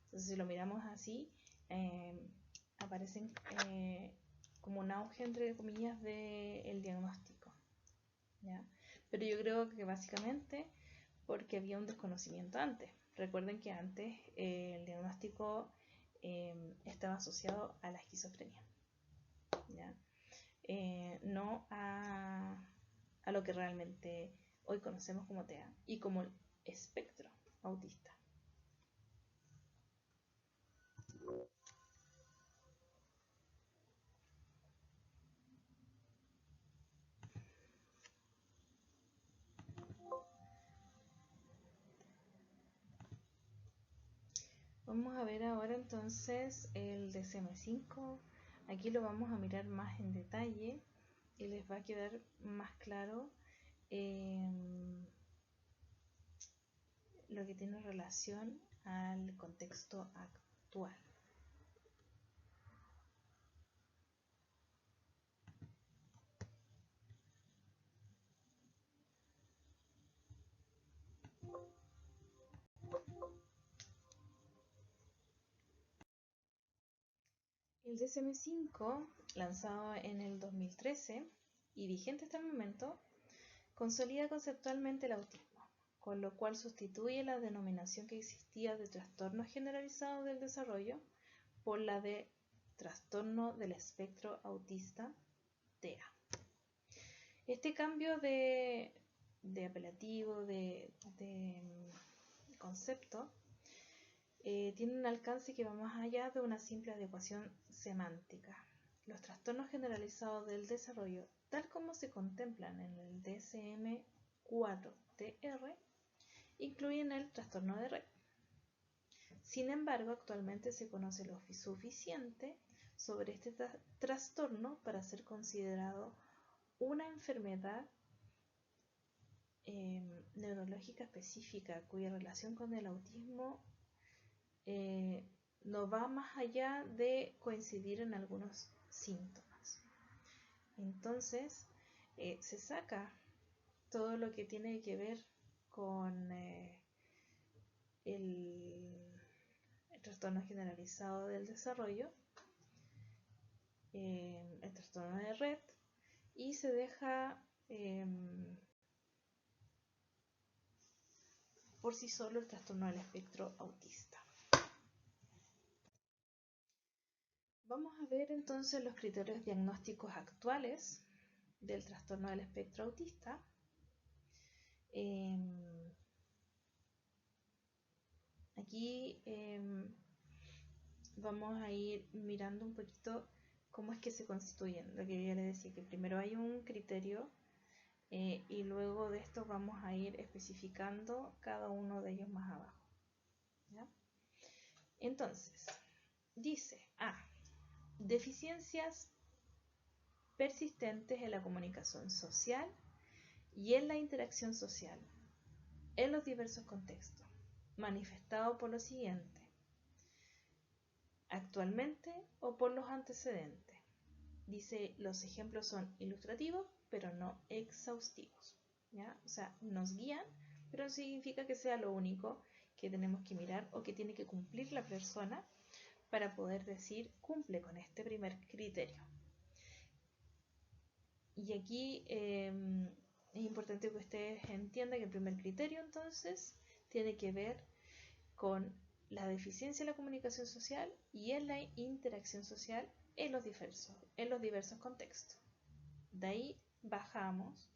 Entonces, si lo miramos así, aparecen como un auge, entre comillas, del diagnóstico, ¿ya? Pero yo creo que básicamente porque había un desconocimiento antes. Recuerden que antes el diagnóstico estaba asociado a la esquizofrenia, ¿ya? No a lo que realmente hoy conocemos como TEA y como el espectro autista. Vamos a ver ahora entonces el DSM-5. Aquí lo vamos a mirar más en detalle y les va a quedar más claro lo que tiene relación al contexto actual. El DSM-5, lanzado en el 2013 y vigente hasta el momento, consolida conceptualmente el autismo, con lo cual sustituye la denominación que existía de trastorno generalizado del desarrollo por la de trastorno del espectro autista, TEA. Este cambio de apelativo, de concepto, tiene un alcance que va más allá de una simple adecuación semántica. Los trastornos generalizados del desarrollo, tal como se contemplan en el DSM-4-TR, incluyen el trastorno de red. Sin embargo, actualmente se conoce lo suficiente sobre este trastorno para ser considerado una enfermedad neurológica específica cuya relación con el autismo no va más allá de coincidir en algunos síntomas. Entonces, se saca todo lo que tiene que ver con el trastorno generalizado del desarrollo, el trastorno de red, y se deja por sí solo el trastorno del espectro autista. Vamos a ver entonces los criterios diagnósticos actuales del trastorno del espectro autista. Aquí vamos a ir mirando un poquito cómo es que se constituyen. Lo que yo les decía, que primero hay un criterio y luego de esto vamos a ir especificando cada uno de ellos más abajo. ¿Ya? Entonces, dice deficiencias persistentes en la comunicación social y en la interacción social en los diversos contextos, manifestado por lo siguiente: actualmente o por los antecedentes. Dice, los ejemplos son ilustrativos, pero no exhaustivos. ¿Ya? O sea, nos guían, pero no significa que sea lo único que tenemos que mirar o que tiene que cumplir la persona para poder decir cumple con este primer criterio. Y aquí es importante que ustedes entiendan que el primer criterio entonces tiene que ver con la deficiencia en la comunicación social y en la interacción social en los diversos contextos. De ahí bajamos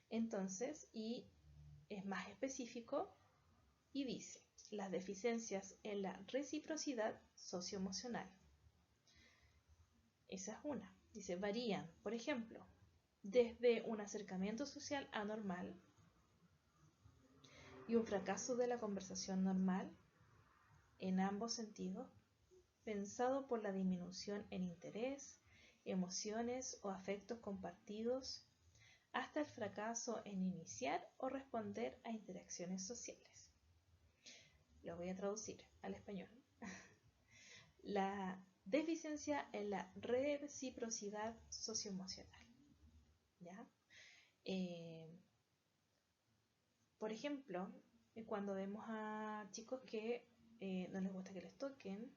entonces y es más específico y dice las deficiencias en la reciprocidad socioemocional. Esa es una. Dice, varían, por ejemplo, desde un acercamiento social anormal y un fracaso de la conversación normal en ambos sentidos, pensado por la disminución en interés, emociones o afectos compartidos, hasta el fracaso en iniciar o responder a interacciones sociales. Lo voy a traducir al español. La deficiencia en la reciprocidad socioemocional. ¿Ya? Por ejemplo, cuando vemos a chicos que no les gusta que les toquen,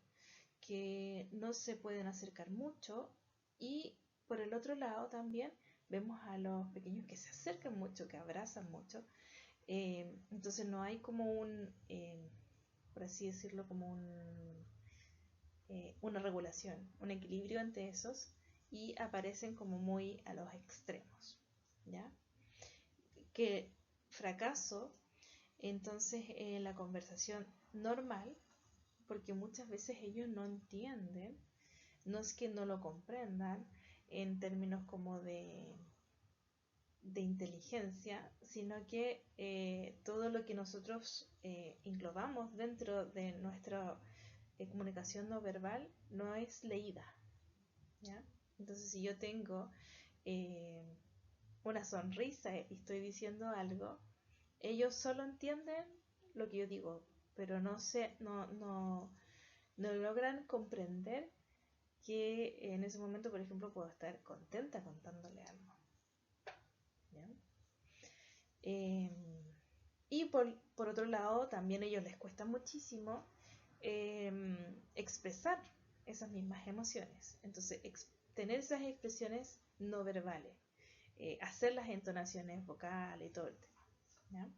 que no se pueden acercar mucho, y por el otro lado también vemos a los pequeños que se acercan mucho, que abrazan mucho. Entonces no hay como por así decirlo, como una regulación, un equilibrio entre esos, y aparecen como muy a los extremos. ¿Ya? Que fracaso entonces en la conversación normal, porque muchas veces ellos no entienden, no es que no lo comprendan en términos como de inteligencia, sino que todo lo que nosotros englobamos dentro de nuestra comunicación no verbal no es leída. ¿Ya? Entonces, si yo tengo una sonrisa y estoy diciendo algo, ellos solo entienden lo que yo digo, pero no logran comprender que en ese momento, por ejemplo, puedo estar contenta contándole algo. ¿Ya? Y por otro lado, también a ellos les cuesta muchísimo expresar esas mismas emociones. Entonces, tener esas expresiones no verbales, hacer las entonaciones vocales y todo el tema, ¿ya?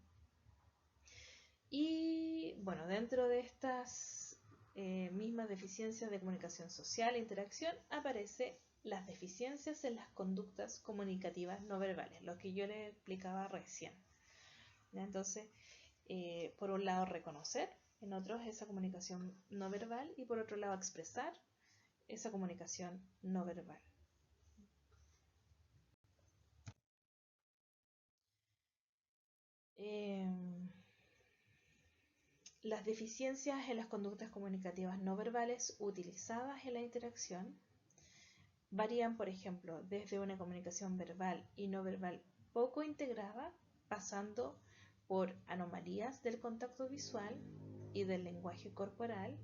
Y bueno, dentro de estas mismas deficiencias de comunicación social e interacción aparecen las deficiencias en las conductas comunicativas no verbales, lo que yo les explicaba recién, ¿ya? Entonces, por un lado reconocer, en otros esa comunicación no verbal, y por otro lado expresar esa comunicación no verbal. Las deficiencias en las conductas comunicativas no verbales utilizadas en la interacción varían, por ejemplo, desde una comunicación verbal y no verbal poco integrada, pasando por anomalías del contacto visual y del lenguaje corporal,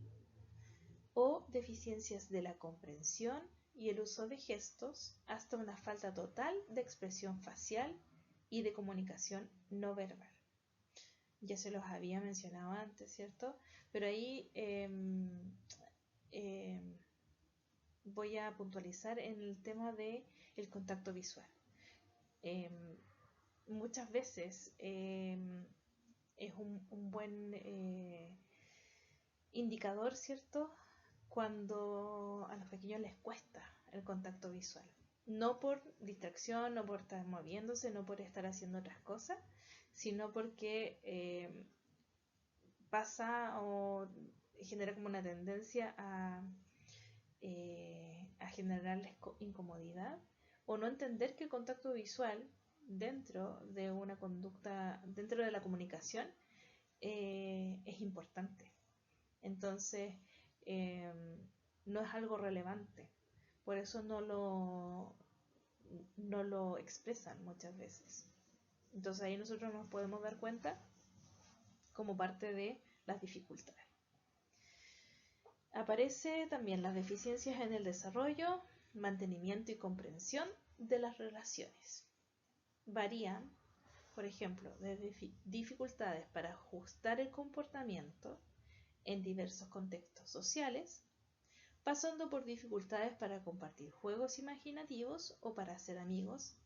o deficiencias de la comprensión y el uso de gestos, hasta una falta total de expresión facial y de comunicación no verbal. Ya se los había mencionado antes, ¿cierto? Pero ahí voy a puntualizar en el tema del contacto visual. Muchas veces es un buen indicador, ¿cierto? Cuando a los pequeños les cuesta el contacto visual. No por distracción, no por estar moviéndose, no por estar haciendo otras cosas, sino porque pasa o genera como una tendencia a generarles incomodidad o no entender que el contacto visual dentro de una conducta, dentro de la comunicación, es importante. Entonces, no es algo relevante. Por eso no lo expresan muchas veces. Entonces ahí nosotros nos podemos dar cuenta como parte de las dificultades. Aparece también las deficiencias en el desarrollo, mantenimiento y comprensión de las relaciones. Varían, por ejemplo, desde dificultades para ajustar el comportamiento en diversos contextos sociales, pasando por dificultades para compartir juegos imaginativos o para hacer amigos,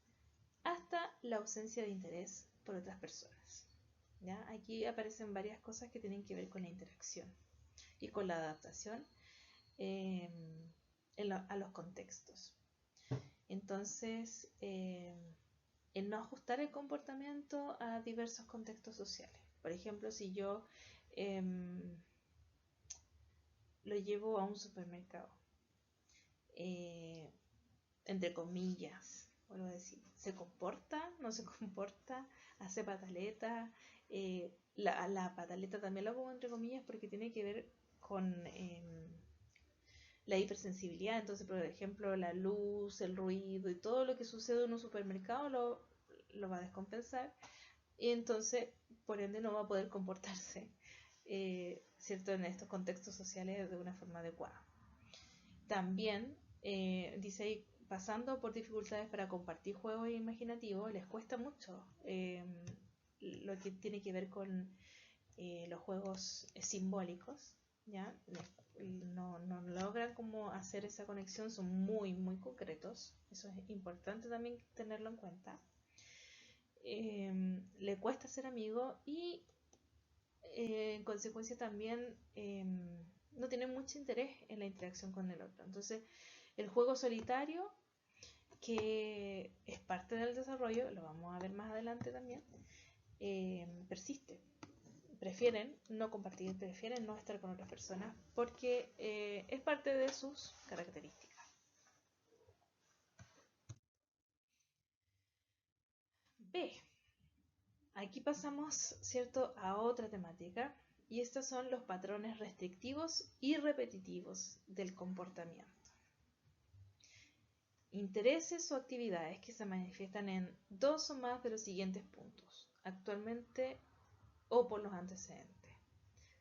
hasta la ausencia de interés por otras personas. ¿Ya? Aquí aparecen varias cosas que tienen que ver con la interacción y con la adaptación a los contextos. Entonces, el no ajustar el comportamiento a diversos contextos sociales. Por ejemplo, si yo lo llevo a un supermercado, entre comillas, vuelvo a decir, ¿se comporta? ¿No se comporta? ¿Hace pataleta? La pataleta también lo pongo entre comillas porque tiene que ver con la hipersensibilidad. Entonces, por ejemplo, la luz, el ruido y todo lo que sucede en un supermercado lo va a descompensar, y entonces, por ende, no va a poder comportarse, ¿cierto?, en estos contextos sociales de una forma adecuada. También, dice ahí, pasando por dificultades para compartir juegos imaginativos, les cuesta mucho lo que tiene que ver con los juegos simbólicos, ¿ya? No logran como hacer esa conexión, son muy, muy concretos. Eso es importante también tenerlo en cuenta. Le cuesta ser amigo y en consecuencia también no tiene mucho interés en la interacción con el otro. Entonces, el juego solitario, que es parte del desarrollo, lo vamos a ver más adelante también, persiste. Prefieren no compartir, prefieren no estar con otras personas porque es parte de sus características. B. Aquí pasamos, ¿cierto?, a otra temática, y estos son los patrones restrictivos y repetitivos del comportamiento. Intereses o actividades que se manifiestan en dos o más de los siguientes puntos, actualmente o por los antecedentes.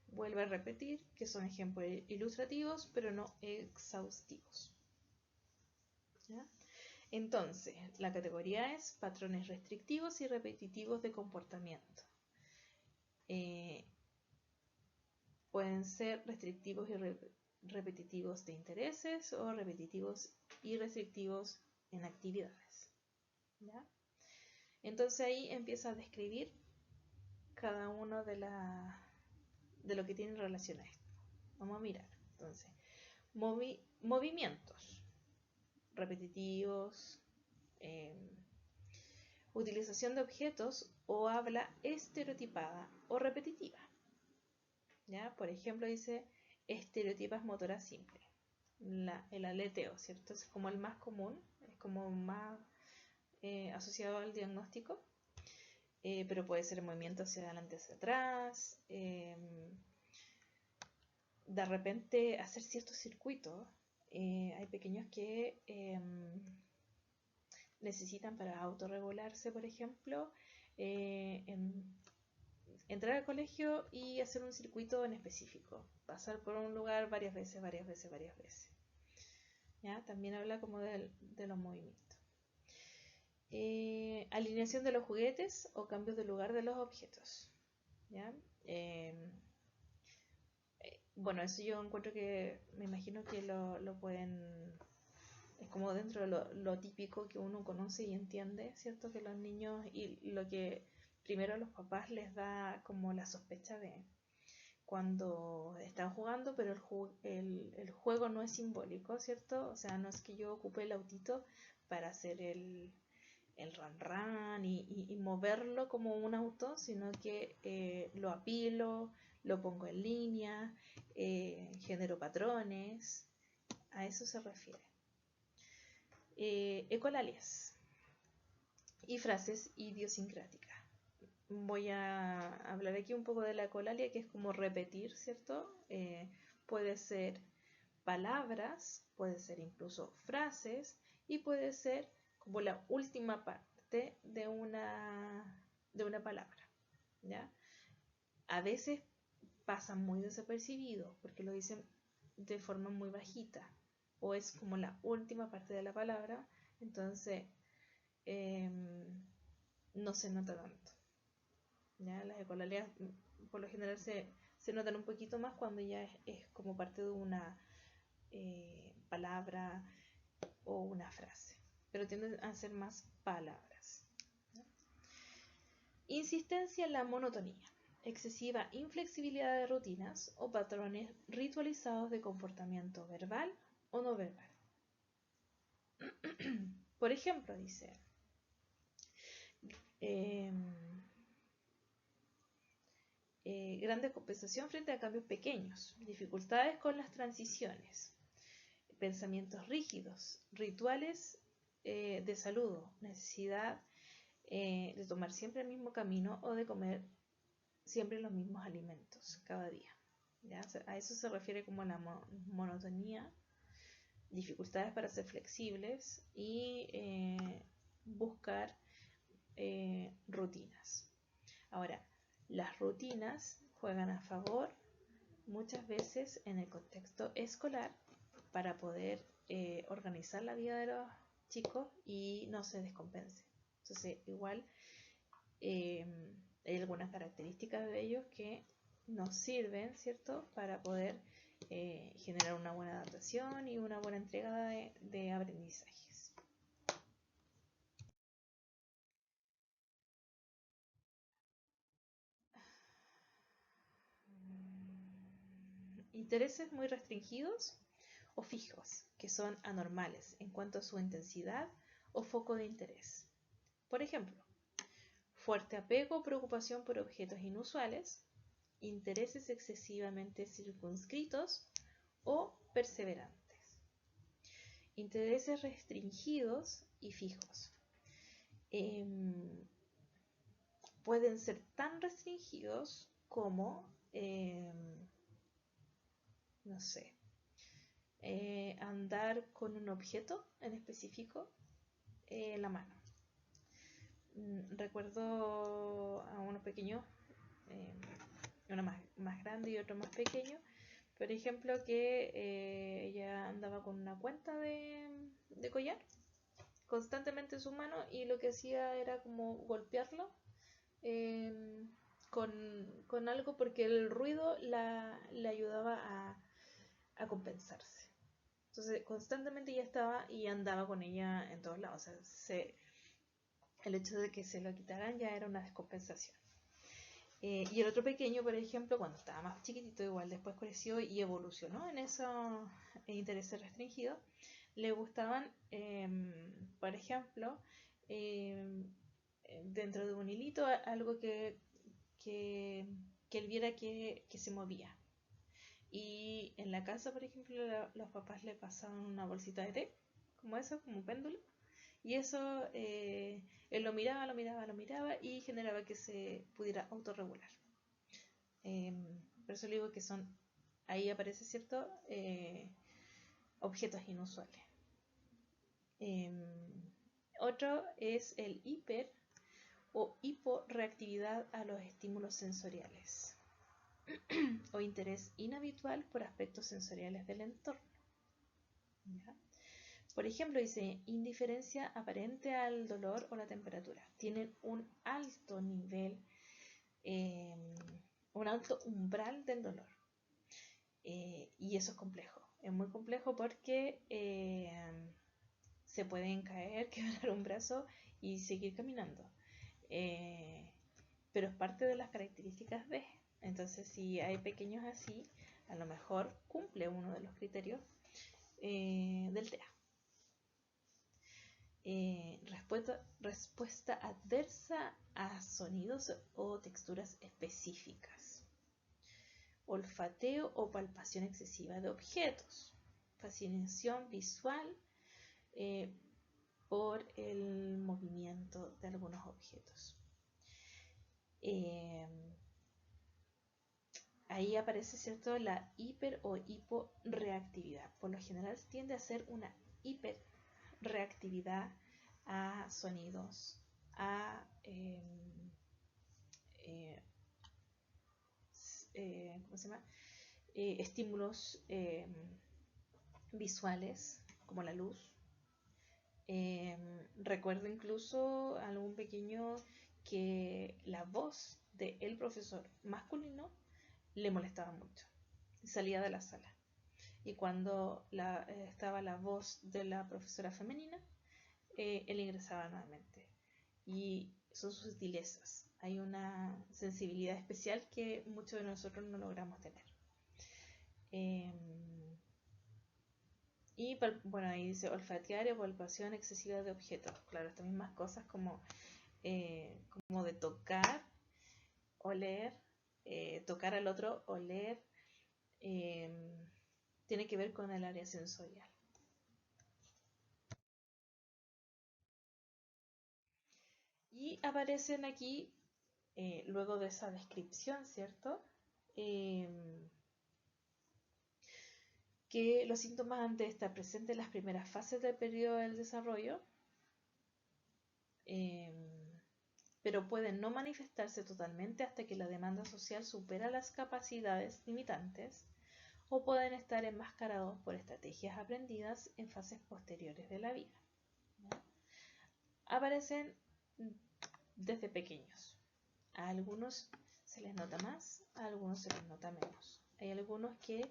Vuelve a repetir que son ejemplos ilustrativos, pero no exhaustivos. ¿Ya? Entonces, la categoría es patrones restrictivos y repetitivos de comportamiento. Pueden ser restrictivos repetitivos de intereses o repetitivos y restrictivos en actividades. ¿Ya? Entonces ahí empieza a describir cada uno de lo que tiene relación a esto. Vamos a mirar. Entonces, movimientos repetitivos, utilización de objetos o habla estereotipada o repetitiva. ¿Ya? Por ejemplo, dice estereotipas motoras simples. El aleteo, ¿cierto? Es como el más común, es como más asociado al diagnóstico, pero puede ser movimiento hacia adelante, hacia atrás, de repente hacer ciertos circuitos. Hay pequeños que necesitan para autorregularse, por ejemplo, entrar al colegio y hacer un circuito en específico, pasar por un lugar varias veces. ¿Ya? También habla como de los movimientos. Alineación de los juguetes o cambios de lugar de los objetos. ¿Ya? Bueno, eso yo encuentro que, me imagino que lo pueden, es como dentro de lo típico que uno conoce y entiende, ¿cierto? Que los niños, y lo que primero a los papás les da como la sospecha de cuando están jugando, pero el juego no es simbólico, ¿cierto? O sea, no es que yo ocupe el autito para hacer el run y moverlo como un auto, sino que lo apilo, lo pongo en línea, genero patrones, a eso se refiere. Ecolalias y frases idiosincráticas. Voy a hablar aquí un poco de la ecolalia, que es como repetir, ¿cierto? Puede ser palabras, puede ser incluso frases y puede ser como la última parte de una palabra, ¿ya? A veces pasan muy desapercibidos porque lo dicen de forma muy bajita o es como la última parte de la palabra, entonces no se nota tanto. ¿Ya? Las ecolalias por lo general se notan un poquito más cuando ya es como parte de una palabra o una frase, pero tienden a ser más palabras. ¿No? Insistencia en la monotonía, excesiva inflexibilidad de rutinas o patrones ritualizados de comportamiento verbal o no verbal. Por ejemplo, dice, gran descompensación frente a cambios pequeños, dificultades con las transiciones, pensamientos rígidos, rituales de saludo, necesidad de tomar siempre el mismo camino o de comer siempre los mismos alimentos cada día. ¿Ya? A eso se refiere como la monotonía, dificultades para ser flexibles y buscar rutinas. Ahora, las rutinas juegan a favor muchas veces en el contexto escolar para poder organizar la vida de los chicos y no se descompense. Entonces, igual hay algunas características de ellos que nos sirven, ¿cierto?, para poder generar una buena adaptación y una buena entrega de aprendizajes. Intereses muy restringidos o fijos, que son anormales en cuanto a su intensidad o foco de interés. Por ejemplo, fuerte apego o preocupación por objetos inusuales, intereses excesivamente circunscritos o perseverantes. Intereses restringidos y fijos. Pueden ser tan restringidos como, no sé, andar con un objeto en específico en la mano. Recuerdo a uno pequeño, uno más grande y otro más pequeño, por ejemplo, que ella andaba con una cuenta de collar constantemente en su mano y lo que hacía era como golpearlo con algo porque el ruido le ayudaba a compensarse. Entonces constantemente ella estaba y andaba con ella en todos lados. O sea, el hecho de que se lo quitaran ya era una descompensación. Y el otro pequeño, por ejemplo, cuando estaba más chiquitito, igual después creció y evolucionó en esos intereses restringidos. Le gustaban, por ejemplo, dentro de un hilito, algo que él viera que se movía. Y en la casa, por ejemplo, los papás le pasaban una bolsita de té, como eso, como un péndulo. Y eso él lo miraba, lo miraba, lo miraba y generaba que se pudiera autorregular. Por eso le digo que son, ahí aparece, ¿cierto? Objetos inusuales. Otro es el hiper o hiporreactividad a los estímulos sensoriales o interés inhabitual por aspectos sensoriales del entorno. ¿Ya? Por ejemplo, dice indiferencia aparente al dolor o la temperatura. Tienen un alto nivel, un alto umbral del dolor. Y eso es complejo. Es muy complejo porque se pueden caer, quebrar un brazo y seguir caminando. Pero es parte de las características de. Entonces, si hay pequeños así, a lo mejor cumple uno de los criterios del TEA. Respuesta adversa a sonidos o texturas específicas. Olfateo o palpación excesiva de objetos. Fascinación visual por el movimiento de algunos objetos. Ahí aparece, ¿cierto?, la hiper o hiporreactividad. Por lo general tiende a ser una hiperreactividad a sonidos, a ¿cómo se llama? Estímulos visuales como la luz. Recuerdo incluso algún pequeño que la voz del profesor masculino le molestaba mucho. Salía de la sala. Y cuando estaba la voz de la profesora femenina, él ingresaba nuevamente. Y son sutilezas. Hay una sensibilidad especial que muchos de nosotros no logramos tener. Y bueno, ahí dice olfatear o palpación excesiva de objetos. Claro, estas mismas cosas como de tocar, oler, tocar al otro, oler, tiene que ver con el área sensorial. Y aparecen aquí, luego de esa descripción, ¿cierto? Que los síntomas han de estar presentes en las primeras fases del periodo del desarrollo, pero pueden no manifestarse totalmente hasta que la demanda social supera las capacidades limitantes, o pueden estar enmascarados por estrategias aprendidas en fases posteriores de la vida. ¿Ya? Aparecen desde pequeños. A algunos se les nota más, a algunos se les nota menos. Hay algunos que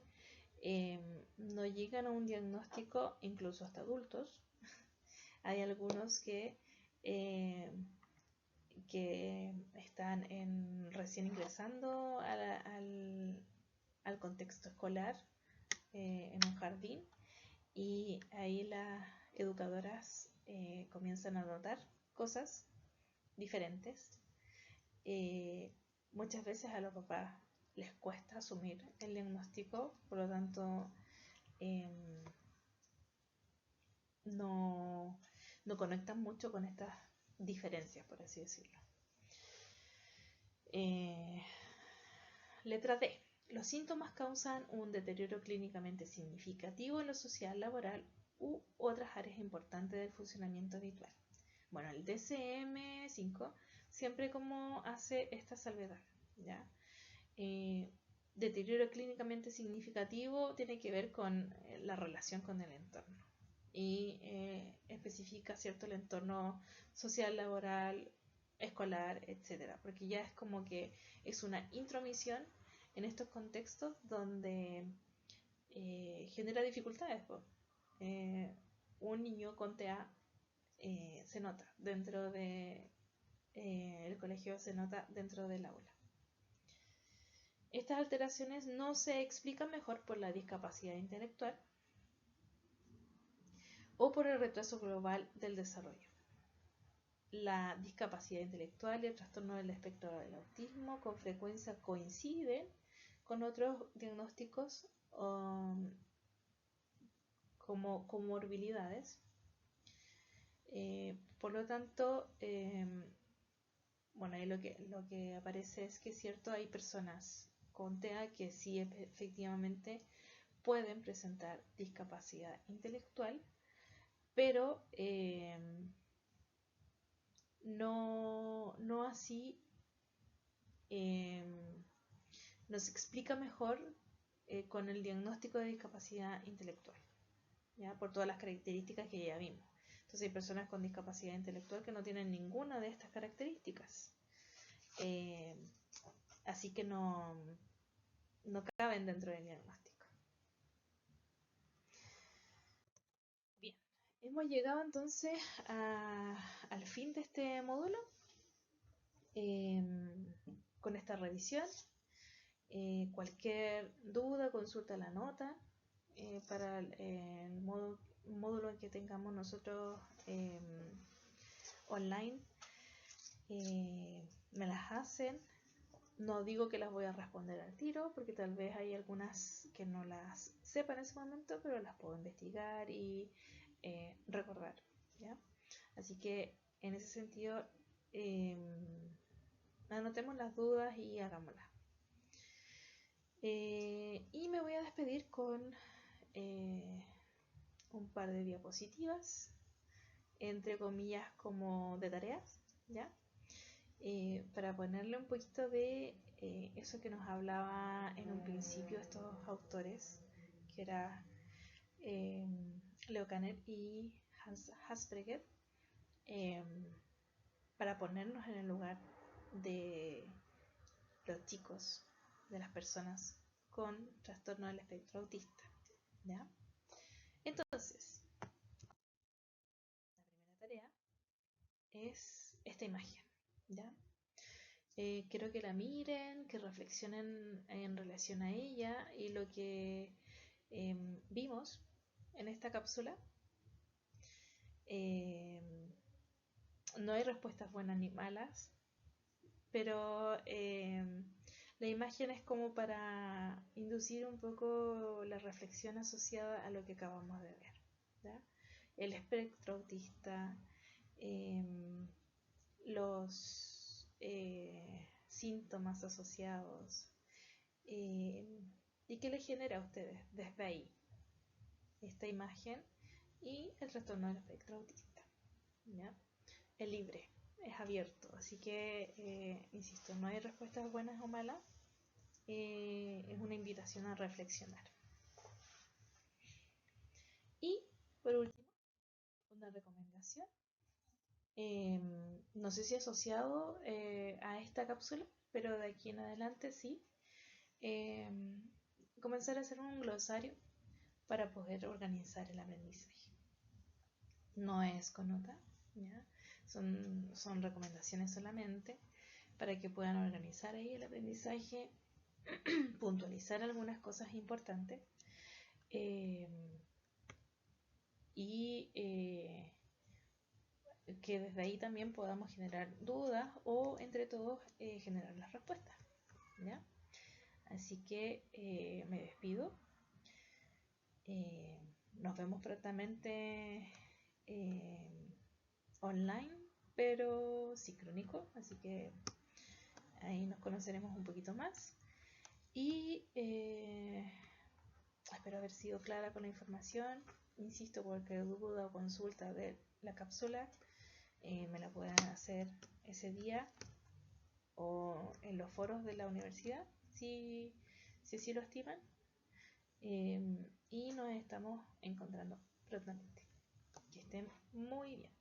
no llegan a un diagnóstico incluso hasta adultos. Hay algunos que están recién ingresando al contexto escolar, en un jardín, y ahí las educadoras comienzan a notar cosas diferentes. Muchas veces a los papás les cuesta asumir el diagnóstico, por lo tanto no conectan mucho con estas diferencias, por así decirlo. Letra D. Los síntomas causan un deterioro clínicamente significativo en lo social, laboral u otras áreas importantes del funcionamiento habitual. Bueno, el DSM-5 siempre como hace esta salvedad, ¿ya? Deterioro clínicamente significativo tiene que ver con la relación con el entorno y especifica, ¿cierto?, el entorno social, laboral, escolar, etcétera, porque ya es como que es una intromisión en estos contextos donde genera dificultades. Un niño con TEA se nota dentro de el colegio, se nota dentro del aula. Estas alteraciones no se explican mejor por la discapacidad intelectual o por el retraso global del desarrollo. La discapacidad intelectual y el trastorno del espectro del autismo con frecuencia coinciden con otros diagnósticos como comorbilidades. Por lo tanto, bueno, ahí lo que aparece es que es cierto, hay personas con TEA que sí efectivamente pueden presentar discapacidad intelectual, pero no así nos explica mejor con el diagnóstico de discapacidad intelectual, ¿ya? Por todas las características que ya vimos. Entonces hay personas con discapacidad intelectual que no tienen ninguna de estas características. Así que no caben dentro del diagnóstico. Bien, hemos llegado entonces al fin de este módulo con esta revisión. Cualquier duda, consulta la nota para el módulo que tengamos nosotros online. Me las hacen. No digo que las voy a responder al tiro, porque tal vez hay algunas que no las sepa en ese momento, pero las puedo investigar y recordar, ¿ya? Así que en ese sentido, anotemos las dudas y hagámoslas. Y me voy a despedir con un par de diapositivas, entre comillas, como de tareas, ¿ya? Para ponerle un poquito de eso que nos hablaba en un principio estos autores, que era Leo Kanner y Hans Asperger, para ponernos en el lugar de los chicos, de las personas con trastorno del espectro autista, ¿ya? Entonces, la primera tarea es esta imagen, ¿ya? Quiero que la miren, que reflexionen en relación a ella y lo que vimos en esta cápsula. No hay respuestas buenas ni malas, pero la imagen es como para inducir un poco la reflexión asociada a lo que acabamos de ver, ¿ya? El espectro autista, los síntomas asociados, y qué les genera a ustedes desde ahí esta imagen y el trastorno del espectro autista, ¿ya? Es libre, es abierto, así que insisto, no hay respuestas buenas o malas, es una invitación a reflexionar. Y por último, una recomendación, no sé si asociado a esta cápsula, pero de aquí en adelante sí, comenzar a hacer un glosario para poder organizar el aprendizaje. No es con nota, ¿ya? Son recomendaciones solamente para que puedan organizar ahí el aprendizaje, puntualizar algunas cosas importantes y que desde ahí también podamos generar dudas o entre todos generar las respuestas, ¿ya? Así que me despido. Nos vemos prontamente online, pero sincrónico, así que ahí nos conoceremos un poquito más. Y espero haber sido clara con la información. Insisto, cualquier duda o consulta de la cápsula me la pueden hacer ese día o en los foros de la universidad, si así lo estiman. Y nos estamos encontrando prontamente. Que estén muy bien.